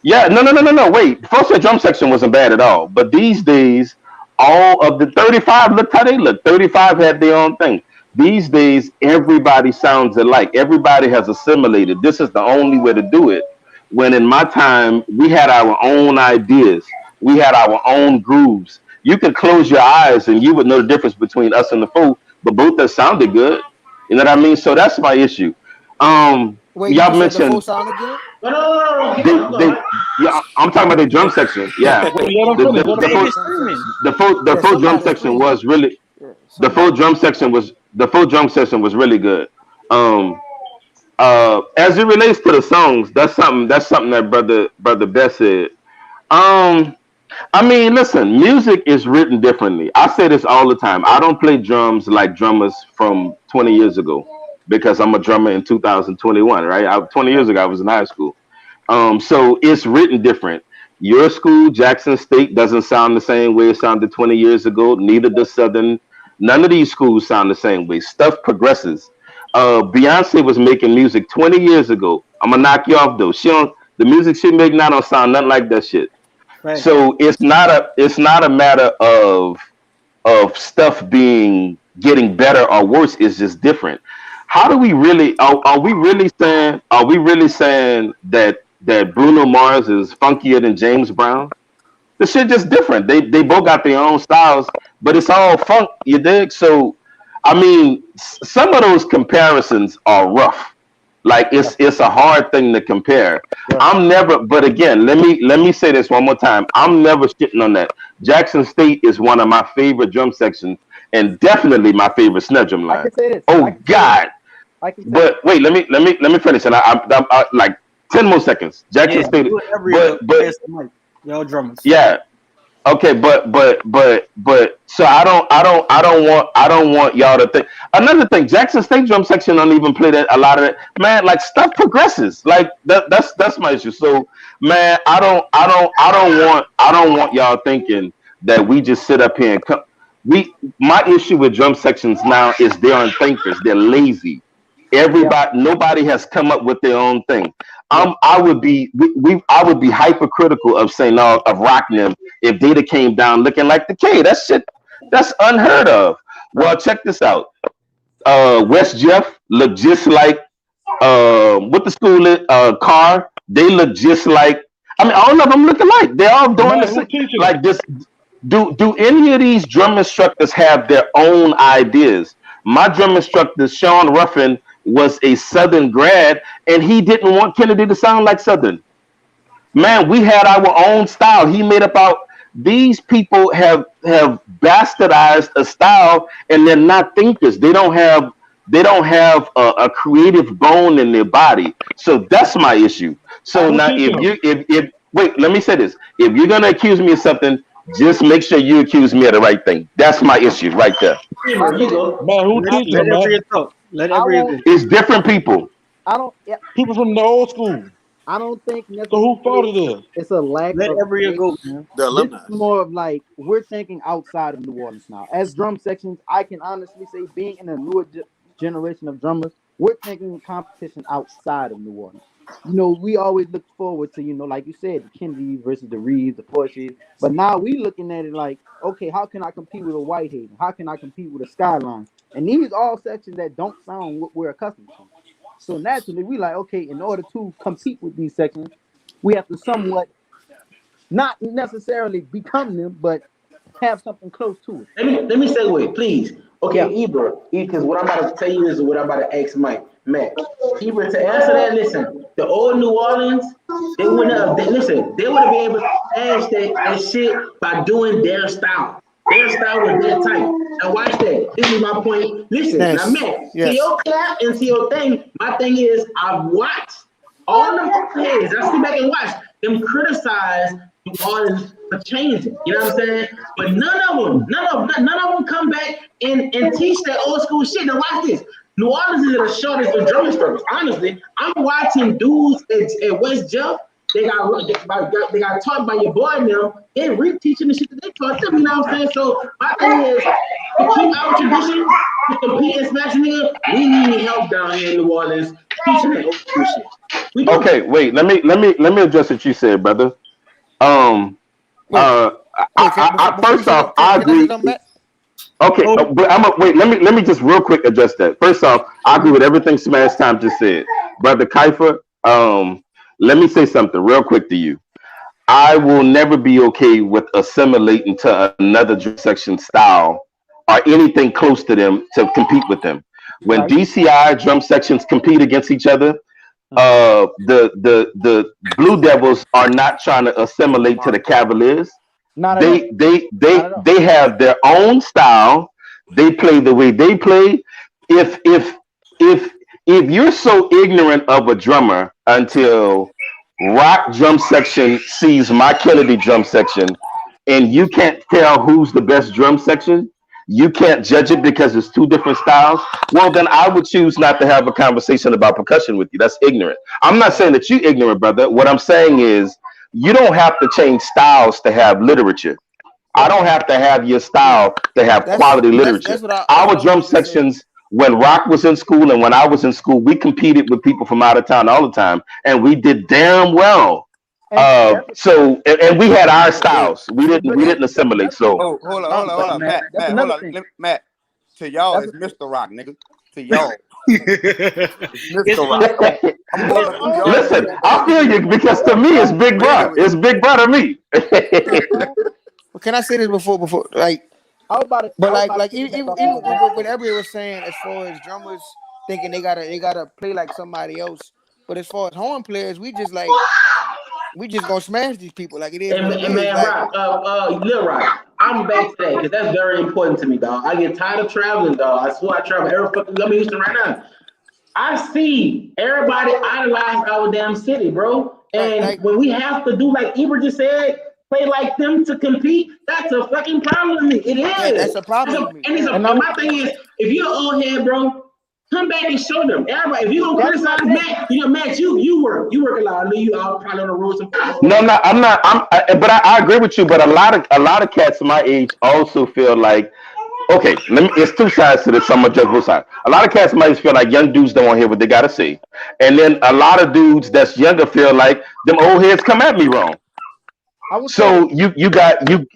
Yeah, no. Wait, first the drum section wasn't bad at all. But these days, all of the 35 looked how they look. 35 had their own thing. These days, everybody sounds alike. Everybody has assimilated. This is the only way to do it. When in my time, we had our own ideas. We had our own grooves. You could close your eyes and you would know the difference between us and the fool, but both that sounded good. You know what I mean? So that's my issue. Wait, y'all mentioned the full sounded good? No. Yeah, I'm talking about the drum section. Yeah, the full drum section was really the full drum section was really good. As it relates to the songs, that's something that brother Best said. I mean, listen, music is written differently. I say this all the time. I don't play drums like drummers from 20 years ago because I'm a drummer in 2021, right? 20 years ago, I was in high school. So it's written different. Your school, Jackson State, doesn't sound the same way it sounded 20 years ago. Neither does Southern. None of these schools sound the same way. Stuff progresses. Beyonce was making music 20 years ago. I'm going to knock you off, though. The music she make now don't sound nothing like that shit. Right. So it's not a matter of stuff getting better or worse. It's just different. How do we really are we really saying that Bruno Mars is funkier than James Brown? The shit just different. They both got their own styles, but it's all funk, you dig? So I mean, some of those comparisons are rough. Like it's a hard thing to compare. But again, let me say this one more time. I'm never shitting on that. Jackson State is one of my favorite drum sections and definitely my favorite snare drum line. Oh God. I can say But wait, let me finish, and I like 10 more seconds. Jackson Yeah, State, you and every but y'all drummers. yeah, okay, but so I don't want y'all to think another thing. Jackson State drum section don't even play that a lot of it, man. Like stuff progresses, like that's my issue. So man, I don't want y'all thinking that we just sit up here and come. My issue with drum sections now is they aren't thinkers. They're lazy. yeah, Nobody has come up with their own thing. yeah. I would be I would be hypercritical of saying no of rocking them if Data came down looking like the K. That shit, that's unheard of. Right. Well, check this out. West Jeff looked just like what the school is, Carr. They look just like. I mean, all of them look alike. They're all doing the Man, who same. teaching them? Like this. Do any of these drum instructors have their own ideas? My drum instructor, Sean Ruffin, was a Southern grad, and he didn't want Kennedy to sound like Southern. Man, we had our own style. He made up our. These people have bastardized a style, and they're not thinkers. They don't have a creative bone in their body. So that's my issue. So Who now, teaching them? if wait, let me say this: if you're gonna accuse me of something, just make sure you accuse me of the right thing. That's my issue right there. My You thing, go. Man, who Let, teaching let them, man? every talk. Let I every won't. go. It's different people. I don't. Yeah, People from the old school. I don't think So who fault necessarily it is? it's a lack Let of every creativity. go, man. The This alumni. is more of like we're thinking outside of New Orleans now. As drum sections, I can honestly say, being in a newer generation of drummers, we're thinking competition outside of New Orleans. We always look forward to, like you said, the Kennedy versus the Reeves, the Porsches. But now we looking at it like, okay, how can I compete with a Whitehaven? How can I compete with a Skyline? And these all sections that don't sound what we're accustomed to. So naturally, we like, okay, in order to compete with these sections, we have to somewhat not necessarily become them, but have something close to it. Let me segue, please. Yeah. Okay, Ebro, because what I'm about to tell you is what I'm about to ask Mike. Matt, Ebro, to answer that, listen, the old New Orleans, they wouldn't have, listen, they would have been able to smash that shit by doing their style. Their style was that tight. Now watch that. This is my point. Listen, now Yes. Matt, to Yes. your clap and to your thing, my thing is I've watched all them heads. I sit back and watch them criticize New Orleans for changing. You know what I'm saying? But none of them come back and teach that old school shit. Now watch this. New Orleans is in a shortage of drum instructors. Honestly, I'm watching dudes at West Jeff. They got taught by your boy now. They reteaching the shit that they taught them. You know what I'm saying? So my thing is to keep our tradition, to compete and smash nigga, we need help down here in New Orleans teaching that old school shit. We do. Okay, wait. Let me address what you said, brother. Um. Wait. Wait. Before you First say off, that, I can I say agree. something back? Okay, Oh, but wait. Let me just real quick address that. First off, I agree with everything Smash Time just said, brother Kiefer. Let me say something real quick to you. I will never be okay with assimilating to another drum section style or anything close to them to compete with them. When Right. DCI drum sections compete against each other, Uh-huh. the Blue Devils are not trying to assimilate to the Cavaliers. Not at all. Not at all. They have their own style. They play the way they play. If if if if you're so ignorant of a drummer until rock drum section sees my Kennedy drum section, and you can't tell who's the best drum section, you can't judge it because it's two different styles. Well, then I would choose not to have a conversation about percussion with you. That's ignorant. I'm not saying that you ignorant, brother. What I'm saying is you don't have to change styles to have literature. I don't have to have your Yeah. style to have That's quality that's literature. that's what I that's Our what I drum wanted to say. sections, when Rock was in school and when I was in school, we competed with people from out of town all the time, and we did damn well. And that's And we had our Wait, styles. We and didn't but we and didn't that's assimilate. another thing. So oh, hold on, No, hold on, hold but on, Matt, Matt, that's Matt, hold another on. thing. Matt, to y'all That's is Mr. Rock, nigga. To y'all, it's it's Mr. Rock. funny. I'm going It's up to funny. y'all listen, nigga. I feel you because to me it's Big Wait, Bro. wait. It's Big Bro to me. Well, can I say this before like? I But was like about to like piggyback even off of even what with Matt what said. everybody was saying as far as drummers thinking they gotta play like somebody else. But as far as horn players, we just gonna smash these people. Like it is what it And is. man, Like Rock, Lil Rock, I'm back to that because that's very important to me, dog. I get tired of traveling, dog. I swear I travel every fucking. I'm in Houston right now. I see everybody idolize our damn city, bro. And like when we have to do like Eber just said, play like them to compete, that's a fucking problem to me. It that's is. a problem to me. And my thing is, if you're an old head, bro, come back and show them. Everybody, if you're gonna That's my criticize thing. Matt, Matt, you work a lot. I know you out probably on the road some. No, I'm not. But I agree with you. But a lot of cats my age also feel like, okay, it's two sides to this. I'm gonna judge both sides. A lot of cats my age feel like young dudes don't want to hear what they gotta say, and then a lot of dudes that's younger feel like them old heads come at me wrong. I would say So you got you.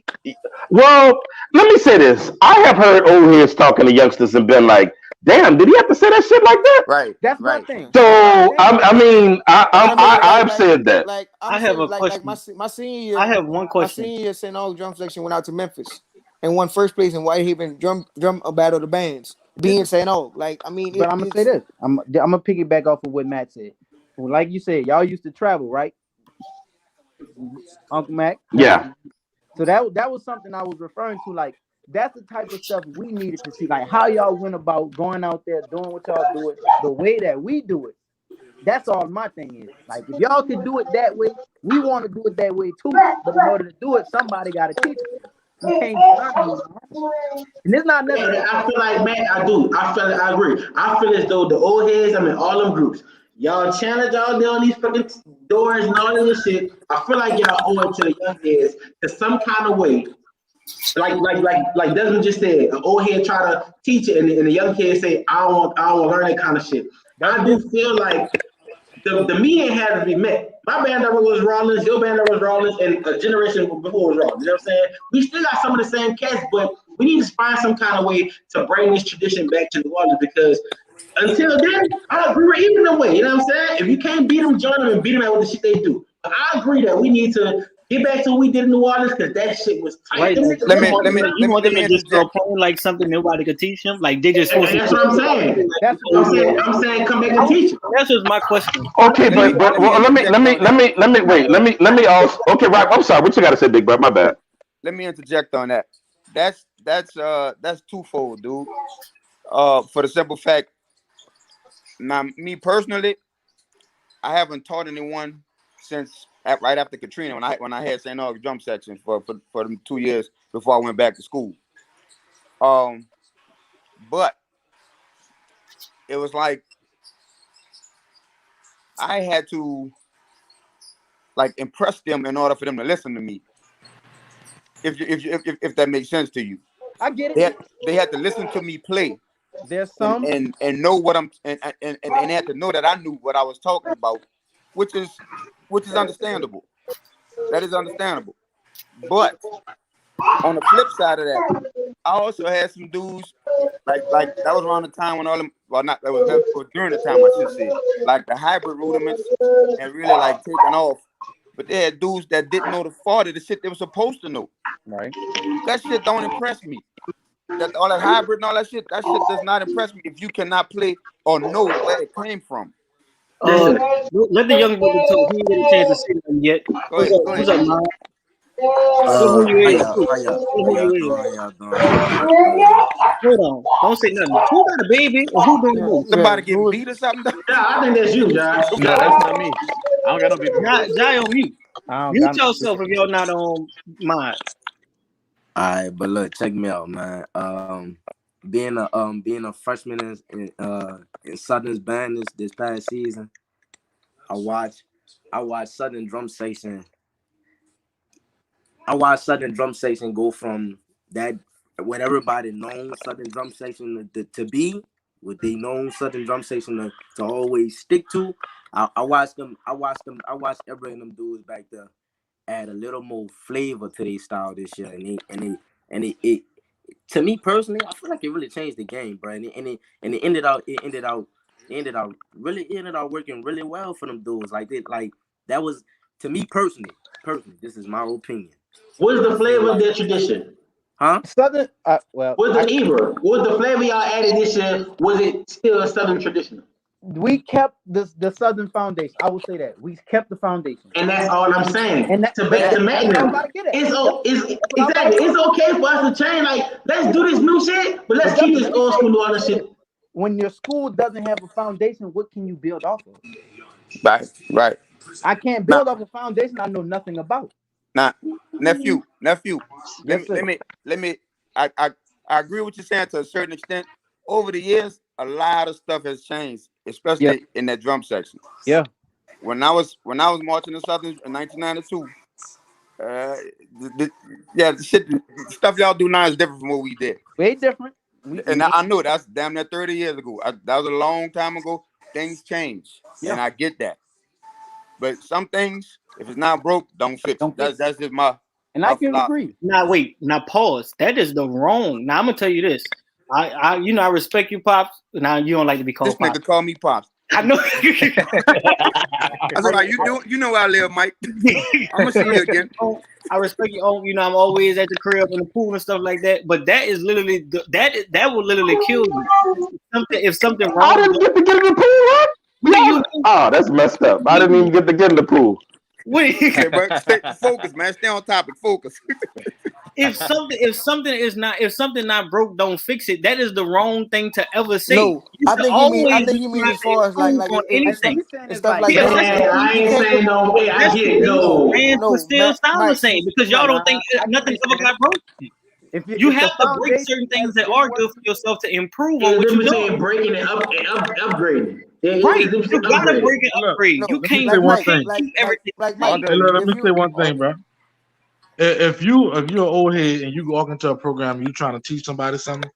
Well, let me say this. I have heard old heads talking to youngsters and been like, "Damn, did he have to say that shit like that?" Right. that's my Right. thing. So That's my thing. I mean, But I mean, I've said that. I'm I have saying a like question. my senior year, I have one my question. senior year, St. Aug's drum section went out to Memphis and won first place in Whitehaven drum battle of the bands. Being St. Aug, like I mean, But I'm gonna say this. I'm gonna piggyback off of what Matt said. Well, like you said, y'all used to travel, right? Uncle Mac. Yeah. So that was something I was referring to. Like that's the type of stuff we needed to see. Like how y'all went about going out there, doing what y'all do it, the way that we do it. That's all my thing is. Like if y'all could do it that way, we want to do it that way too. But in order to do it, somebody got to teach us. You can't learn on your own. And it's not And necessarily. I feel like, man, I do. I agree. I feel as though the old heads, I mean, all them groups, y'all challenge y'all down these fucking doors and all of this shit. I feel like y'all owe it to the young heads to some kind of way. Like Desmond just said, an old head try to teach it, and the young kids say, I don't want to learn that kind of shit. I do feel like the meeting had to be met. My band that was Rollins, your band that was Rollins, and a generation before was Rollins. You know what I'm saying? We still got some of the same cats, but we need to find some kind of way to bring this tradition back to New Orleans because until then, I agree with even the way. You know what I'm saying? If you can't beat them, join them and beat them at what the shit they do. But I agree that we need to get back to what we did in New Orleans because that shit was tight. Right. Them Like, niggas- Let me them let me motherfuckers- let me want let them me to just start interject. playing like something nobody could teach them. Like they just supposed and to. that's what I'm saying. That's I'm saying come back and teach it. That's just my question. Okay, Let me but let me well, interject on that. let me also. Okay, Rob. I'm sorry. What you got to say, Big Bro? My bad. Let me interject on that. That's twofold, dude. For the simple fact, now me personally, I haven't taught anyone since right after Katrina when I had St. Aug's drum section for them 2 years before I went back to school. But it was like I had to like impress them in order for them to listen to me. If that makes sense to you, I get they it. had to listen to me play There's and some. and know what and they had to know that I knew what I was talking about, which is understandable. That is understandable. But on the flip side of that, I also had some dudes like that was around the time when all them not that was during the time I should say like the hybrid rudiments and really like taking off. But they had dudes that didn't know the part of the shit they were supposed to know. Right. That shit don't impress me. That all that hybrid and all that shit does not impress me if you cannot play or know where it came from. Uh, Listen, let the young brother talk. He ain't get a chance to say nothing yet. Go ahead, Who's up, man? Say Uh, who you how is. y'all, Too. how y'all, Say how who y'all you doing? is. How y'all doing? How y'all doing? Hold on. Don't say nothing. Who got a baby and who doing Yeah, this? somebody yeah. getting Who was beat or something. yeah, I think that's you, Josh. No, that's not me. I don't got no baby. Jai on mute. I don't Mute got yourself if y'all not on mine. Alright, but look, check me out, man. Being a freshman in Southern's band this past season, I watched Southern drum section. I watched Southern drum section go from that what everybody known Southern drum section to be, what they known Southern drum section to always stick to. I watched every and them dudes back there add a little more flavor to their style this year, and it to me personally, I feel like it really changed the game, bro. And it ended out working really well for them dudes. That was to me personally. This is my opinion. What's the I feel flavor of like, their tradition? huh? Southern. Well, What's the Eber? What's the flavor y'all added this year? Was it still a Southern traditional? we kept the Southern foundation. I will say that we kept the foundation, And that's all I'm saying. and To that's make what I was them. about to get at. It's That's what I was about exactly. to get It's okay for us to change. Like, let's do this new shit, but at. let's But keep Justin, this old school New Orleans shit. when your school doesn't have a foundation, what can you build off of? Right. I can't build off a foundation I know nothing about. Now, nephew. Yes, sir. Let me. I agree with you saying to a certain extent. Over the years, a lot of stuff has changed, especially in that drum section. Yeah. When I was marching in Southern in 1992, the stuff y'all do now is different from what we did. Way different. I know that's damn near 30 years ago. That was a long time ago. Things change, and I get that. But some things, if it's not broke, don't fix it. That's just my. And I can agree. Now wait, now pause. That is the wrong. Now I'm gonna tell you this. I respect you, Pops. Now you don't like to be called. This nigga call me Pops. I know. That's what you do. You know where I live, Mike. I'm gonna see you again. I respect you. I'm always at the crib in the pool and stuff like that. But that is literally that will literally kill you. If something wrong. I didn't get to get in the pool. What? Oh, that's messed up. I didn't even get to get in the pool. Wait, stay focused, man. Stay on topic. Focus. If something not broke, don't fix it. That is the wrong thing to ever say. No, I think you mean as far as like anything and stuff like that. I ain't saying no. I get it. No, still style the same because y'all don't think nothing ever got broken. You have to break certain things that are good for yourself to improve on what you're doing. Breaking it up and upgrading. Right, you gotta break and upgrade. You can't say one thing. everything. Let me say one thing, bro. If you're an old head and you walk into a program and you trying to teach somebody something,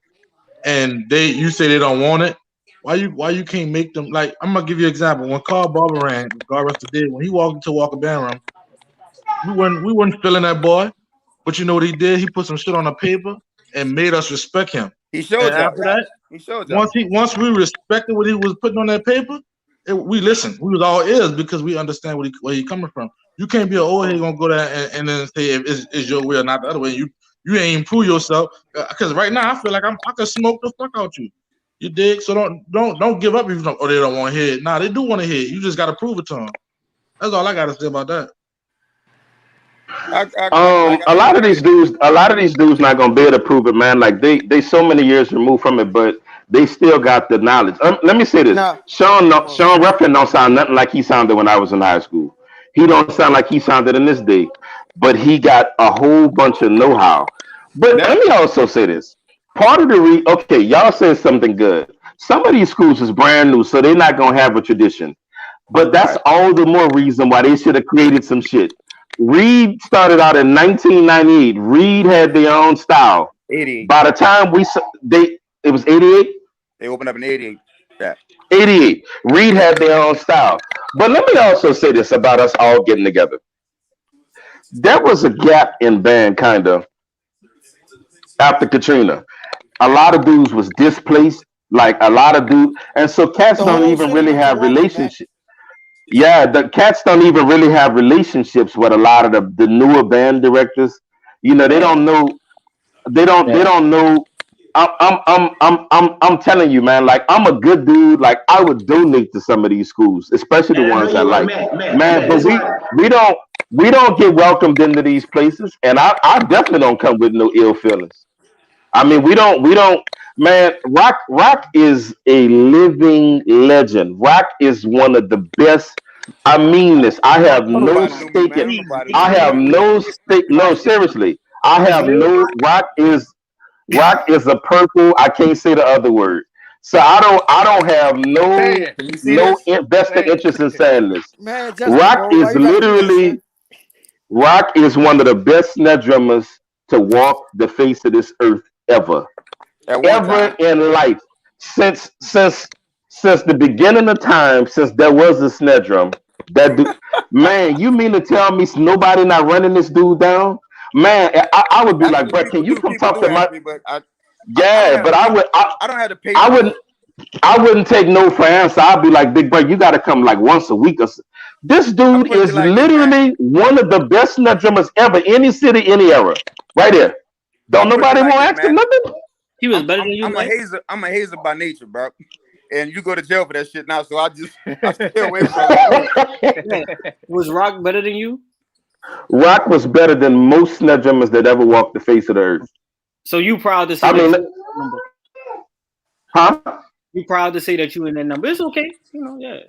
and you say they don't want it, why you can't make them like? I'm gonna give you an example. When Carl Barber ran, God rest the dead, when he walked into Walker Band Room, we weren't feeling that boy, but you know what he did? He put some shit on the paper and made us respect him. He showed after that. He showed once we respected what he was putting on that paper, we listened. We was all ears because we understand where he coming from. You can't be an old head gonna go there and then say if it's your way or not the other way. You ain't improve yourself because right now I feel like I can smoke the fuck out you. You dig? So don't give up if they don't want to hear it. Nah, they do want to hear it. You just gotta prove it to them. That's all I gotta say about that. A lot of these dudes not gonna be able to prove it, man. Like they so many years removed from it, but they still got the knowledge. Let me say this: Sean Ruffin don't sound nothing like he sounded when I was in high school. He don't sound like he sounded in this day, but he got a whole bunch of know-how. But let me also say this: part of the y'all said something good. Some of these schools is brand new, so they're not gonna have a tradition. But that's all the more reason why they should have created some shit. Reed started out in 1998. Reed had their own style. 88. By the time it was 88. They opened up in 88. Yeah. 88. Reed had their own style. But let me also say this about us all getting together. There was a gap in band, kind of, after Katrina. A lot of dudes was displaced. Like a lot of dudes, and so cats don't even really have relationships. Yeah, the cats don't even really have relationships with a lot of the newer band directors. You know, they don't know. They don't know. I'm telling you, man. Like I'm a good dude. Like I would donate to some of these schools, especially the ones I like. Man, but we don't get welcomed into these places, and I definitely don't come with no ill feelings. I mean, we don't. Man, Rock is a living legend. Rock is one of the best. I mean this. I have no stake in. I have no stake. No, seriously. I have no. Rock is a purple. I can't say the other word. So I don't have no vested interest in saying this. Rock is one of the best snare drummers to walk the face of this earth ever. Ever in life, since the beginning of time, since there was a snare drum, man, you mean to tell me nobody not running this dude down? Man, I would be like, bro, can you come talk to my? I don't have to pay. I wouldn't take no for answer. I'd be like, big bro, you got to come like once a week or so. This dude is literally one of the best snare drummers ever, any city, any era, right here. Don't nobody want to ask him nothing. He was better than you. I'm a hazer by nature, bro. And you go to jail for that shit now, so I stay away from it. Was Rock better than you? Rock was better than most snare drummers that ever walked the face of the earth. So you proud to say huh? You proud to say that you in that number. It's okay. Yeah.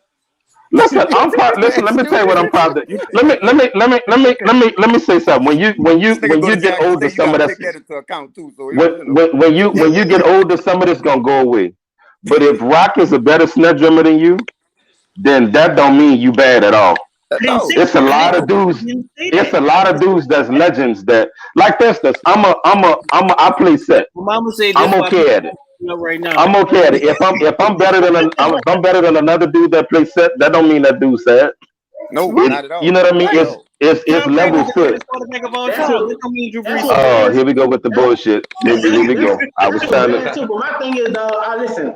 Listen, I'm proud. Listen, let me tell you what I'm proud of. Let me say something. When you get older, some of take that into account too. So when you get older, some of this gonna go away. But if Rock is a better snare drummer than you, then that don't mean you bad at all. It's a lot of dudes. It's a lot of dudes that's legends that, like for instance, I play set. Mama say this. I'm okay at it. Right now. I'm okay at it. If I'm better than another dude that plays set, that don't mean that dude's sad. No, not at all. You know what I mean? It's levels to it. Oh, here we go with the bullshit. Here we go. I was trying to. But my thing is, listen,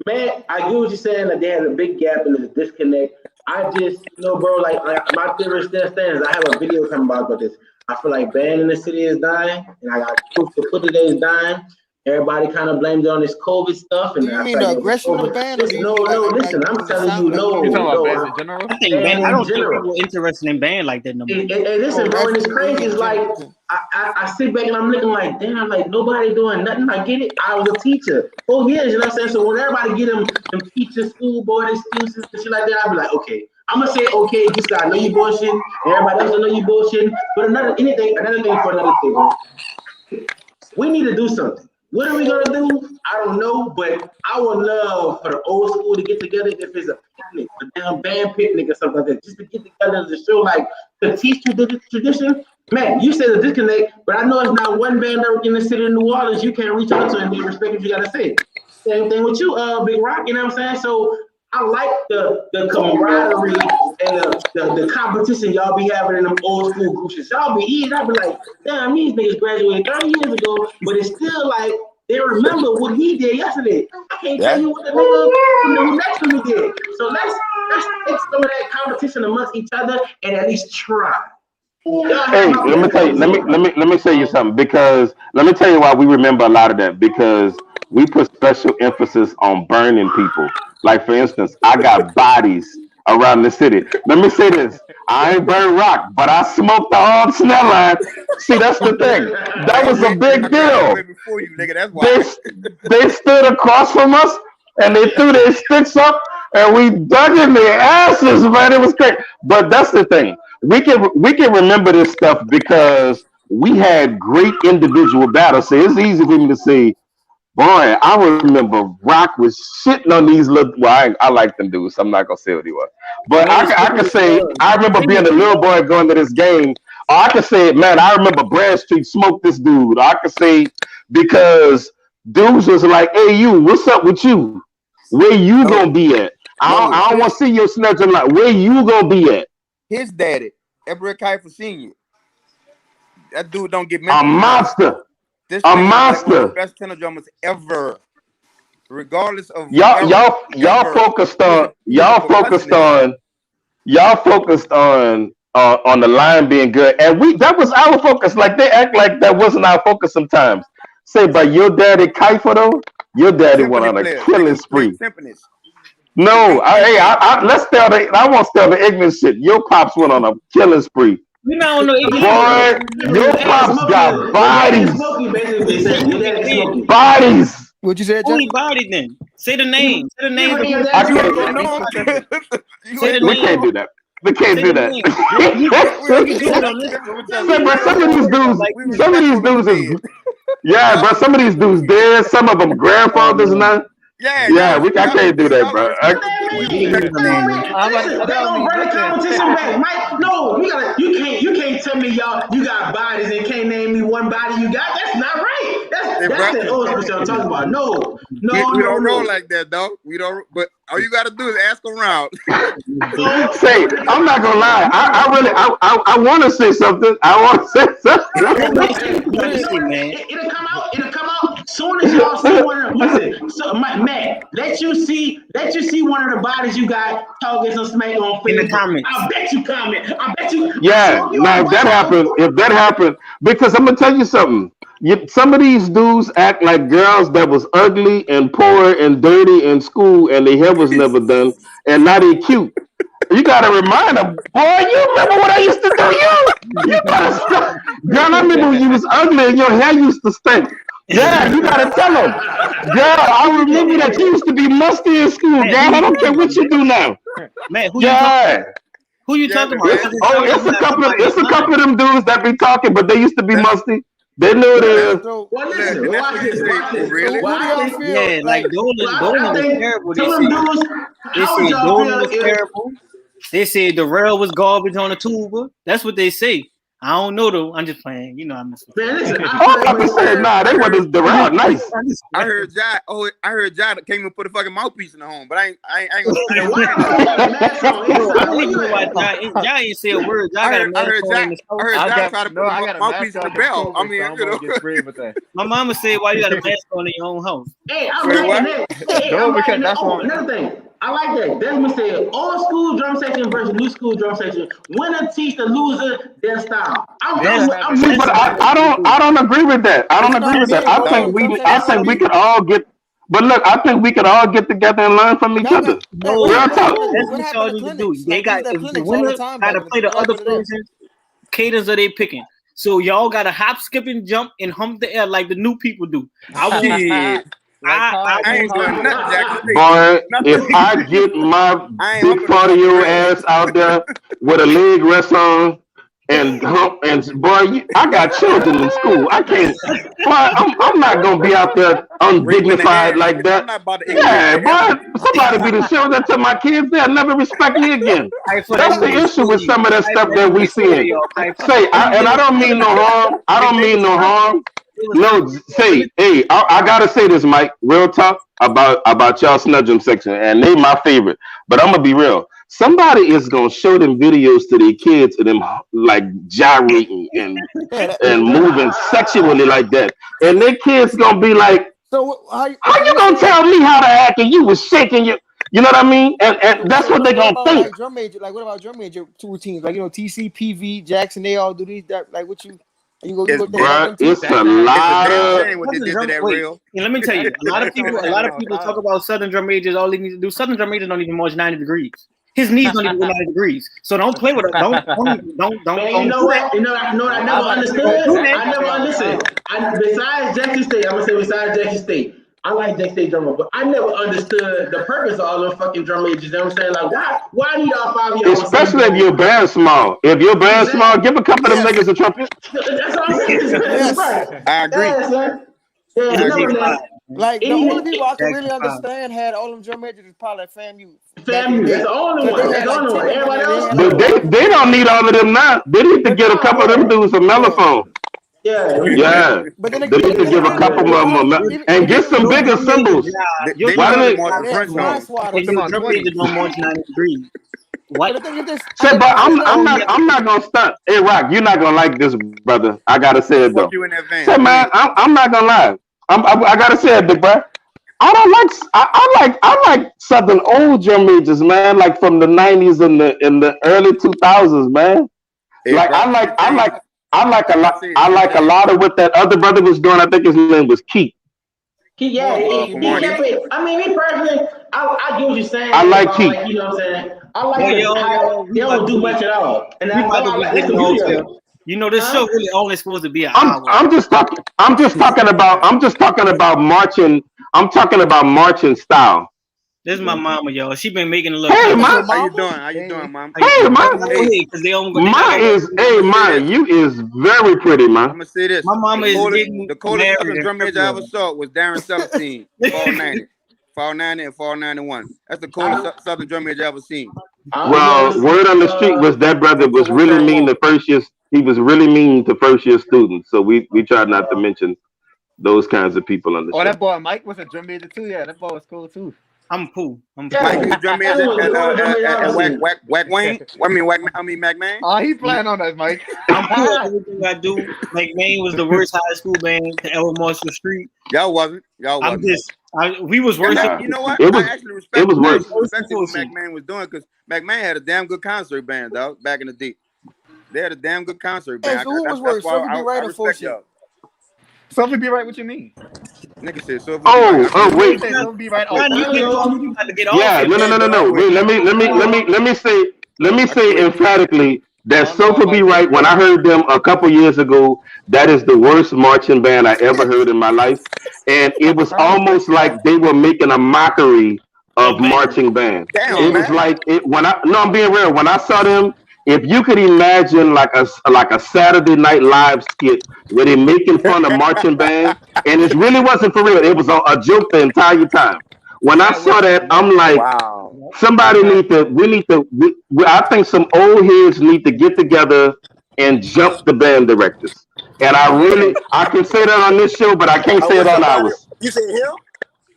man, I get what you're saying that there is a big gap and there's a disconnect. I just, bro, like my theory still stands. I have a video coming about this. I feel like band in the city is dying, and I got proof to put it is dying. Everybody kind of blames it on this COVID stuff. And you mean the aggression of band? No, listen, I'm telling you, no. You talking about bands in general? I think I don't think people interested in band like that no more. Hey, listen, bro, and it's crazy. It's like I sit back and I'm looking like, damn, like nobody doing nothing. I get it. I was a teacher. 4 years, you know what I'm saying? So when everybody get them teacher school board excuses and shit like that, I'll be like, okay. I'm gonna say okay, just so I know you bullshitting. Everybody else know you bullshitting. But another thing for another thing, bro. We need to do something. What are we gonna do? I don't know, but I would love for the old school to get together if it's a picnic, a damn band picnic or something like that, just to get together to show, like, to teach tradition. Man, you said a disconnect, but I know it's not one band in the city of New Orleans you can't reach out to and they respect what you gotta say. Same thing with you, Big Rock, you know what I'm saying? So I like the camaraderie and the competition y'all be having in them old school groups. Y'all be eating. I'll be like, damn, these niggas graduated 30 years ago, but it's still like they remember what he did yesterday. I can't tell you what the nigga next to me did. So let's take some of that competition amongst each other and at least try. Hey, let me tell you. Let me say you something, because let me tell you why we remember a lot of that, because we put special emphasis on burning people. Like, for instance, I got bodies around the city. Let me say this. I ain't burned Rock, but I smoked the hard snare line. See, that's the thing. That was a big deal. Before you, nigga, that's why. They stood across from us, and they threw their sticks up, and we dug in their asses, man. It was great. But that's the thing. We can remember this stuff because we had great individual battles. So it's easy for me to say, boy, I remember Rock was shitting on these little. Well, I like them dudes. So I'm not gonna say what he was, but I can say I remember being a little boy going to this game. Or I can say, man, I remember Bradstreet smoked this dude. Or I can say because dudes was like, hey, you, what's up with you? Where you gonna be at? I don't want to see your snatching like where you gonna be at. His daddy, Everett Kiefer Sr. That dude don't get mentioned. A monster. A monster. Like one of the best tenor drummers ever. Regardless of y'all focused on the line being good, and that was our focus. Like they act like that wasn't our focus sometimes. Say, but your daddy Kiefer though, your daddy went on a killing spree. No, let's tell I won't tell the ignorant shit. Your pops went on a killing spree. You don't know, boy, your pops got bodies. Bodies. What you said, Only body then. Say the name. Say the name. We can't do that. We can't do that. Some of these dudes is but some of these dudes dead. Some of them grandfathers now. I can't do that, bro. You can't tell me you got bodies and can't name me one body you got. That's not right. That's the old stuff I'm talking about. No, we don't roll like that, dog. We don't. But all you gotta do is ask around. Say, I'm not gonna lie. I want to say something. It'll come out. Soon as y'all see one of them, listen. So, Matt, let you see one of the bodies you got talking some smack on Facebook. In the comments. I bet you comment. I bet you. Yeah, now if that happened, because I'm gonna tell you something. Some of these dudes act like girls that was ugly and poor and dirty in school, and their hair was never done, and now they cute. You gotta remind them, boy. You remember what I used to do? You gotta stop. Girl, I remember when you was ugly and your hair used to stink. Yeah, you gotta tell them. Girl, I remember that you used to be musty in school, Man, girl. I don't care what you do now. Man, who you talking? Yeah. Who you talking about? It's, oh, it's a couple of them dudes that be talking, but they used to be musty. They know it is. So, Well, listen, watch this. Really? so who do y'all feel? Yeah, like Dolan was terrible. They said y'all Dolan feel was terrible. They said Darrell was garbage on the tuba. That's what they say. I don't know though. I'm just playing. You know, I'm just. Man, listen, I'm about to say, nah, they were Darrell nice. I heard Jai. Oh, I heard Jai that came and put a fucking mouthpiece in the home, but I ain't gonna say I don't even know why Jai ain't say a word. Jai got a mask on in the I heard Jai try to put a mouthpiece in the bell. I mean, you know. My mama said, "Why you got a mask on in your own house?" Hey, another thing. I like that. Desmond said, old school drum section versus new school drum section. Winner teach the loser their style. But I don't agree with that. I don't agree with that. I think we could all get. But look, I think we could all get together and learn from each other. No, that's what y'all need to do. They got the winner got to play the other person's cadence that they picking. So y'all got to hop, skip, and jump and hump the air like the new people do. I ain't doing nothing, Jack. Boy, if I get my big part of your ass out there with a leg rest on and hump, and boy, I got children in school. I can't. Boy, I'm not gonna be out there undignified like that. Yeah, boy, somebody be the show that to my kids. They'll never respect me again. That's the issue with some of that stuff that we seeing. And I don't mean no harm. I don't mean no harm. No, hey, I gotta say this, Mike. Real talk about y'all snudgem section, and they my favorite. But I'm gonna be real. Somebody is gonna show them videos to their kids of them like gyrating and moving sexually like that, and their kids gonna be like, "So how you gonna tell me how to act? And you was shaking your." You know what I mean? And that's what they're gonna think. Like drum major, what about drum major routines? Like TC, PV, Jackson, they all do these. Like what you? It's a lot of. Let me tell you, a lot of people talk about Southern drum majors. All they need to do, Southern drum majors don't even march 90 degrees. His knees don't even go 90 degrees. So don't play with it. Don't. You know what? I never understood. Besides Jackson State, I'm gonna say besides Jackson State. I like Jackson State drummer, but I never understood the purpose of all those fucking drum majors. You know what I'm saying? Like, why need all 5 of y'all? Especially if your band's small. If your band's small, give a couple of them niggas a trumpet. That's what I'm saying. I agree. Like the only people I can really understand had all them drum majors is probably FAMU. FAMU, that's the only one. That's the only one. Everybody else. But they don't need all of them now. They need to get a couple of them dudes a mellophone. Yeah. But then they need to give a couple of them and get some bigger cymbals. Why do they? What? Say, but I'm not gonna stunt. Hey, Rock, you're not gonna like this, brother. I gotta say it though. Say, man, I'm not gonna lie. I gotta say it, big bro. I like Southern old drum majors, man. Like from the '90s and the early 2000s, man. Like I like a lot of what that other brother was doing. I think his name was Keith. He kept it. I mean, me personally, I get what you're saying. I like Keith. You know what I'm saying? I like they don't do much at all. And you know, this show really only supposed to be an hour. I'm just talking about marching. I'm talking about marching style. This is my mama, y'all. She been making a look. Hey, ma. How you doing, mom? Hey, ma. Ma, you is very pretty, ma. I'm gonna say this. My mama is the coldest Southern drum major I ever saw was Darren 17, fall 90 and fall 91. That's the coldest Southern drum major I ever seen. Well, word on the street was that brother was really mean to first year. He was really mean to first year students. So we tried not to mention those kinds of people on the show. That boy Mike was a drum major too. Yeah, that boy was cool too. I'm cool. Mike, you drum major at Whack Wayne. I mean McMahon. Oh, he playing on that, Mike. I'm cool. Everything I do. McMahon was the worst high school band to ever march the street. Y'all wasn't. We was worse. You know what? I actually respect what McMahon was doing because McMahon had a damn good concert band, dog, back in the day. They had a damn good concert band. Hey, so who was worse? Sophie B. Wright or Fortune? Sophie B. Wright, what you mean? Nigga said Sophie. Wait. Sophie B. Wright. Yeah, no. Wait, let me say emphatically. That I don't know Sofa Be about this, Right. When I bro. heard them a couple years ago, that is the worst marching band I ever heard in my life, and it was almost like they were making a mockery Of of band. marching band. Damn, It Yeah. was man. like it when I no, I'm being real. When I saw them, if you could imagine like a Saturday Night Live skit where they're making fun of marching band, and it really wasn't for real. It was a joke the entire time. When I That was saw that, yep, I'm like, Wow. Yep. somebody that need to. We need to. I think some old heads need to get together and jump the band directors. And I Yeah. really, I can say that on this show, but I can't say it With on somebody, ours. you seen him?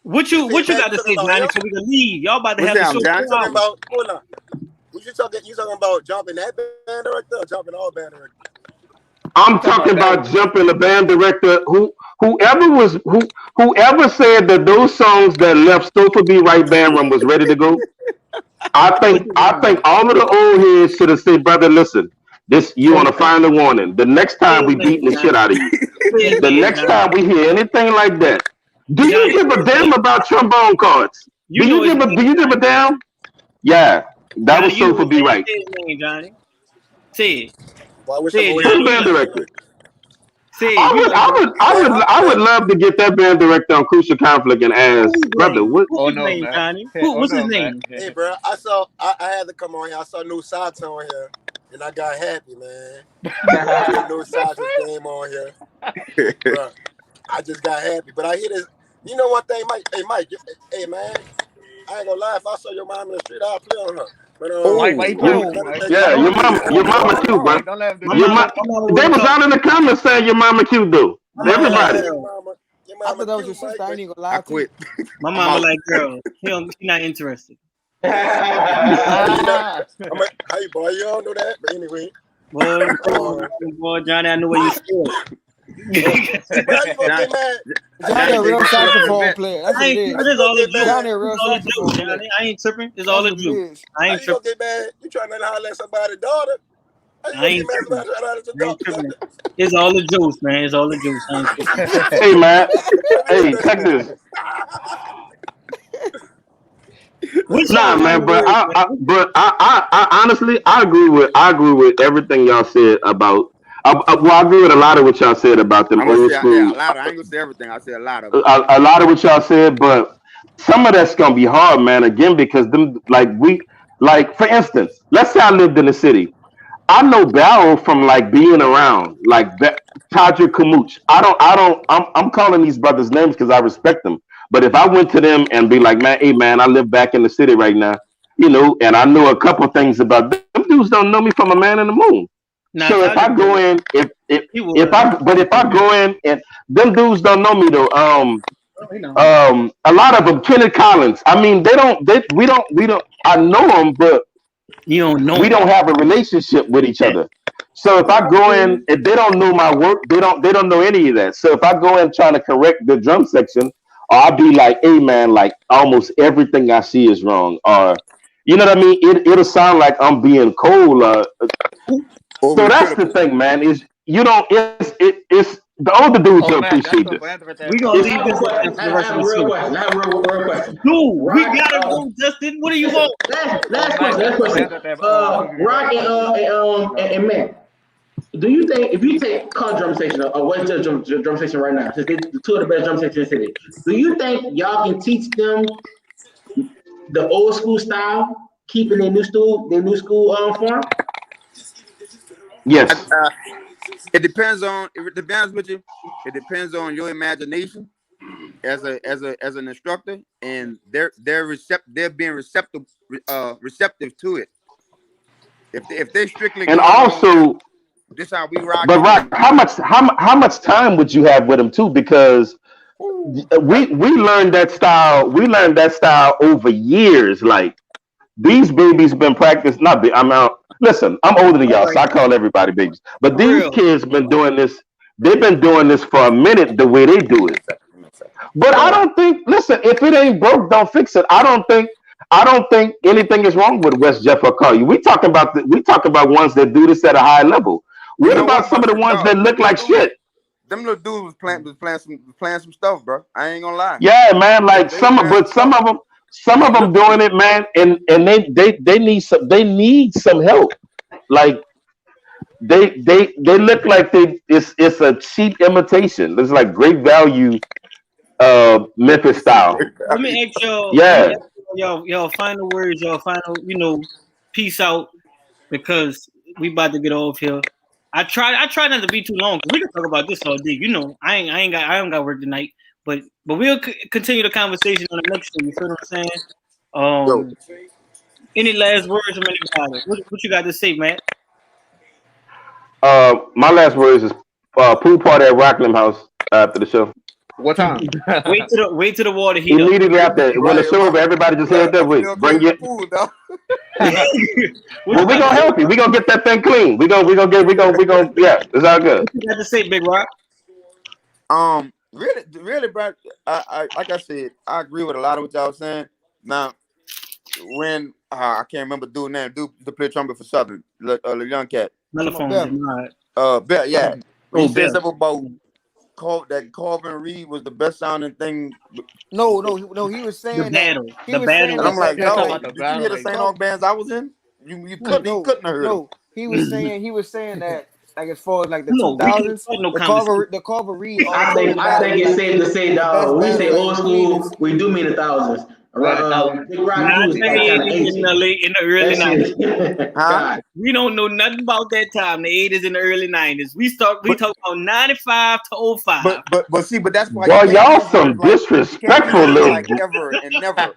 You seen What you man? got You to talking say, about Johnny? him? So we can leave. Y'all about to What's have the that, show Johnny? You 4 talking hours. about? Hold on. You talking? You talking about jumping that band director or jumping all band directors? I'm you talking talking about that? about jumping the band director whoever said that those songs that left Sofa Be Right Band Room was ready to go. What you I think mean? all of the old heads should have said, brother, listen, this you on a Okay. final warning. The next Say time his we beating name, the shit Johnny. out of you. Say his The name, next Johnny. time we hear anything like that, do you Johnny, give say a his damn name. about trombone cards? You know his Do name, you give a Johnny. damn? Yeah, that Johnny, was you know Sofa his Be name. Right. Say his name, Johnny. Say it. Well, I wish some Say it, old Who's heads the Johnny. would You say band like that. You it. know. director? Say it. You like it. I would love to get that band director on Crucial Conflict and Who ask, his brother, name? what? Who Oh his no, name, Mac. Johnny? Oh What's his no, Mac. name? Hey, bro, I had to come on here. I saw no Sata on here, and I got happy, man. When no Sata came on here, bro. I just got happy. But I hear this. You know one thing, Mike? Hey, Mike. Hey, man. I ain't gonna lie. If I saw your mom in the street, I'll play on her. But Why you playing with me, another Mike? thing Yeah, about Don't do your that. mama Don't too, bro. Mike. Don't let him do My that. mama, my mama They wouldn't was talk. all in the comments saying your mama cute though. My yeah, mama like Everybody. your girl. mama, your I mama thought that was your cute, Mike. sister. I But ain't gonna I lie to you. quit. My I'm mama out. like girl. She not interested. you know, Ah. hey, boy, you don't know that. But anyway, Boy, boy, Johnny, I know where you stood. but how you gonna Johnny, get mad? Johnny Johnny a said he real gonna pull up to the saxophone event. player. That's I what it ain't How tripping. is. you It's gonna all a get joke. mad? Johnny a real It's all a joke, saxophone player. Johnny. I ain't tripping. It's all That's a what it joke. is. I How ain't you gonna tripping. get mad? You trying to holler at somebody's daughter? How you I gonna get ain't mad at tripping. somebody trying to holler at your I ain't daughter? tripping. It's all the juice, man. It's all the juice. I ain't tripping. Hey man, Let me get hey, this check this. man. What Nah, y'all man, final words, man? I honestly, I agree with everything y'all said about. Well, I agree with a lot of what y'all said about them I'm gonna old say yeah, a school. lot of. I ain't gonna say everything. I say a lot of it. A lot of what y'all said, but some of that's gonna be hard, man. Again, because them, like for instance, let's say I lived in the city. I know Barrow from like being around, like Tadra Kamuch. I'm calling these brothers names because I respect them. But if I went to them and be like, man, hey man, I live back in the city right now, and I know a couple things about them dudes don't know me from a man in the moon. Nah, So if I Tajik go would. in, He would. if I go in and them dudes don't know me though, Oh, you know. a lot of them, Kenneth Collins. I mean, we don't. I know them, but You don't know we him. don't have a relationship with each Yeah. other. So if Yeah, I I go feel in, you. if they don't know my work, they don't know any of that. So if I go in trying to correct the drum section, or I'll be like, hey man, like almost everything I see is wrong. Or you know what I mean? It'll sound like I'm being cold. So Overly that's the critical. thing, man, is you don't it's the older dudes Oh will Mac, that's appreciate so for this. answer right there. We gonna So I It's leave have a this question. open for I the rest of have the a real show. question. I have a real question. Dude, we Rock. gotta go, Justin. What do you want? Oh Last Mac, question. Last that's so for question. answer right there. Super be Rock right. and Matt. Do you think if you take car drum station or West Judge drum station right now, since they the two of the best drum sections in the city, do you think y'all can teach them the old school style, keeping their new school form? I, yes. it depends on. If it depends with you, it depends on your imagination as an instructor, and they're being receptive to it. If they strictly And going on just also, this how we rock but it, Rock, and how much time would you have with them too? Because ooh, we learned that style. We learned that style over years. Like these babies been practiced. Not be, I'm out. Listen, I'm older than All y'all, right, so I call everybody babies. But for these real. kids been doing this. They've been doing this for a minute the way they do it. But I Yeah. don't think. Listen, if it ain't broke, don't fix it. I don't think. I don't think anything is wrong with West Jeff or Carly. We talk about ones that do this at a high level. you What know about what, some of the busted ones that dog? look like shit? Them little dudes was playing some stuff, bro. I ain't gonna lie. Yeah, man. They, Like they was playing some stuff. some of them doing it, man. And they need some help. Like they look like it's a cheap imitation. It's like great value, Memphis style. Let me ask y'all. Let me Yeah. ask y'all final words. Y'all final. Peace out because we about to get off here. I try not to be too long because we can talk about this all day. I ain't got work tonight. But we'll continue the conversation on the next show. You feel what I'm saying? Yo, Any last words from anybody? What you got to say, Matt? My last words is pool party at Rockland House after the show. What time? Wait till the water heat up. Immediately after, when the right, show over, everybody just head that way. Bring your. food, though. Well, we gonna help you. We gonna get that thing clean. We gonna yeah, it's all good. What you got to say, Big Rock? Really, bro. I like I said, I agree with a lot of what y'all saying. Now, when I can't remember dude's name, dude to play trumpet for Southern, the young cat. Mellophone. Bill, yeah. When he said Bill. something about that Calvin Reed was the best sounding thing. No. He was saying The battle. He The was battle. saying And I'm like, You're talking yo, about the did you hear the battle, St. Aug bands I was in? You couldn't have heard them. No, he was saying that like as far as like the No, we can't 2000s, start no the Carver Reed. I think it's safe to say, dog. When we say old school, we do mean the thousands. Big Rock Not was the like kind of 80s ancient. in the early That 90s. shit. God. We don't know nothing about that time, the 80s and the early 90s. We talk about 95 to 05. But see, but that's why Boy, you can't y'all use some words like disrespectful words little. like ever and never.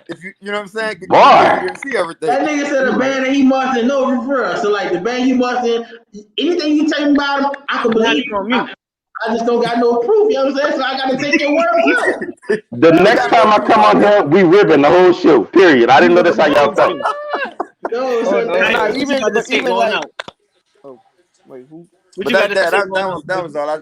If you know what I'm saying? 'Cause Boy. you didn't see everything. That nigga said a band that he must in no referral. So like the band he must in, anything you tell me about him, I can believe him. I just don't got no proof. You know what I'm saying? So I gotta take your word for it. The next time I come on here, we ribbon the whole show. Period. I didn't know that's how y'all talk. No, so even like. Oh, wait, who? But that was all. I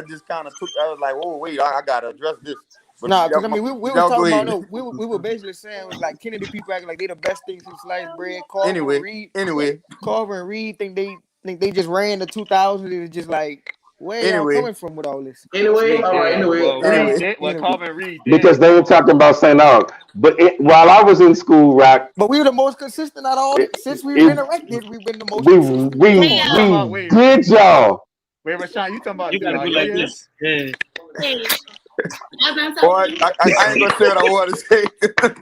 just kind of took. I was like, oh wait, I gotta address this. Nah, because I mean, we were talking about we were basically saying was like Kennedy people acting like they the best things since sliced bread. Carver and Reed think they just ran the 2000s. It was just like where y'all coming from with all this? Anyway. Calvin Reed did. Because they were talking about St. Aug. But while I was in school, Rock. But we were the most consistent out of all. Since we've been erected, we've been the most consistent. We did y'all. Wait, Rashawn, you talking about? You gotta be like this. Yeah. Boy, I ain't gonna say what I want to say. I'm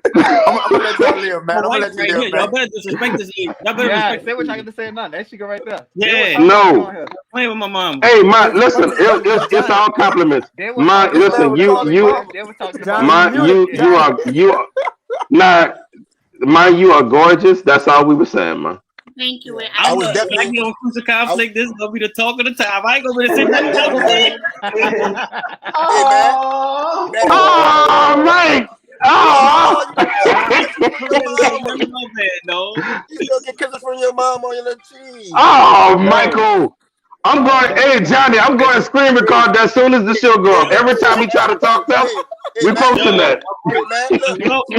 gonna let y'all live, man. I'm gonna let you live, man. Y'all better disrespect this league. Y'all better respect. Say what y'all got to say now. That shit go right there. Yeah. No. Playing with my mom. Hey, listen. It's all compliments. Listen. You are gorgeous. That's all we were saying, man. Thank you. I was definitely on Crucial Conflict. This is gonna be the talk of the time. I ain't gonna be the same. Oh, Mike. Oh. You still get kisses from your mom on your little cheese. Oh, Michael. I'm going, hey, Johnny, I'm going to screen record as soon as the show goes up. Every time he try to talk to us, we posting that.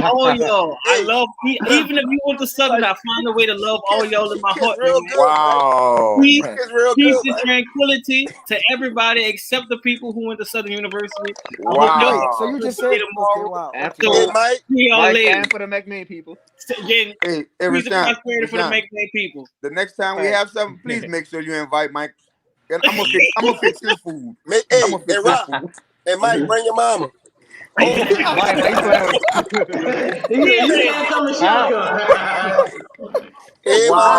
All y'all. I love, even if you want the Southern, I find a way to love all y'all in my heart. Wow. Peace and tranquility to everybody except the people who went to Southern University. Wow. So you just said tomorrow. Okay, So, see y'all later. And for the McName people. Again, hey, peace and prosperity for the McName people. The next time we have something, please make sure you invite Mike. And I'm gonna fix his food. Hey, Mike, bring your mama. You can't come and show. Hey, wow.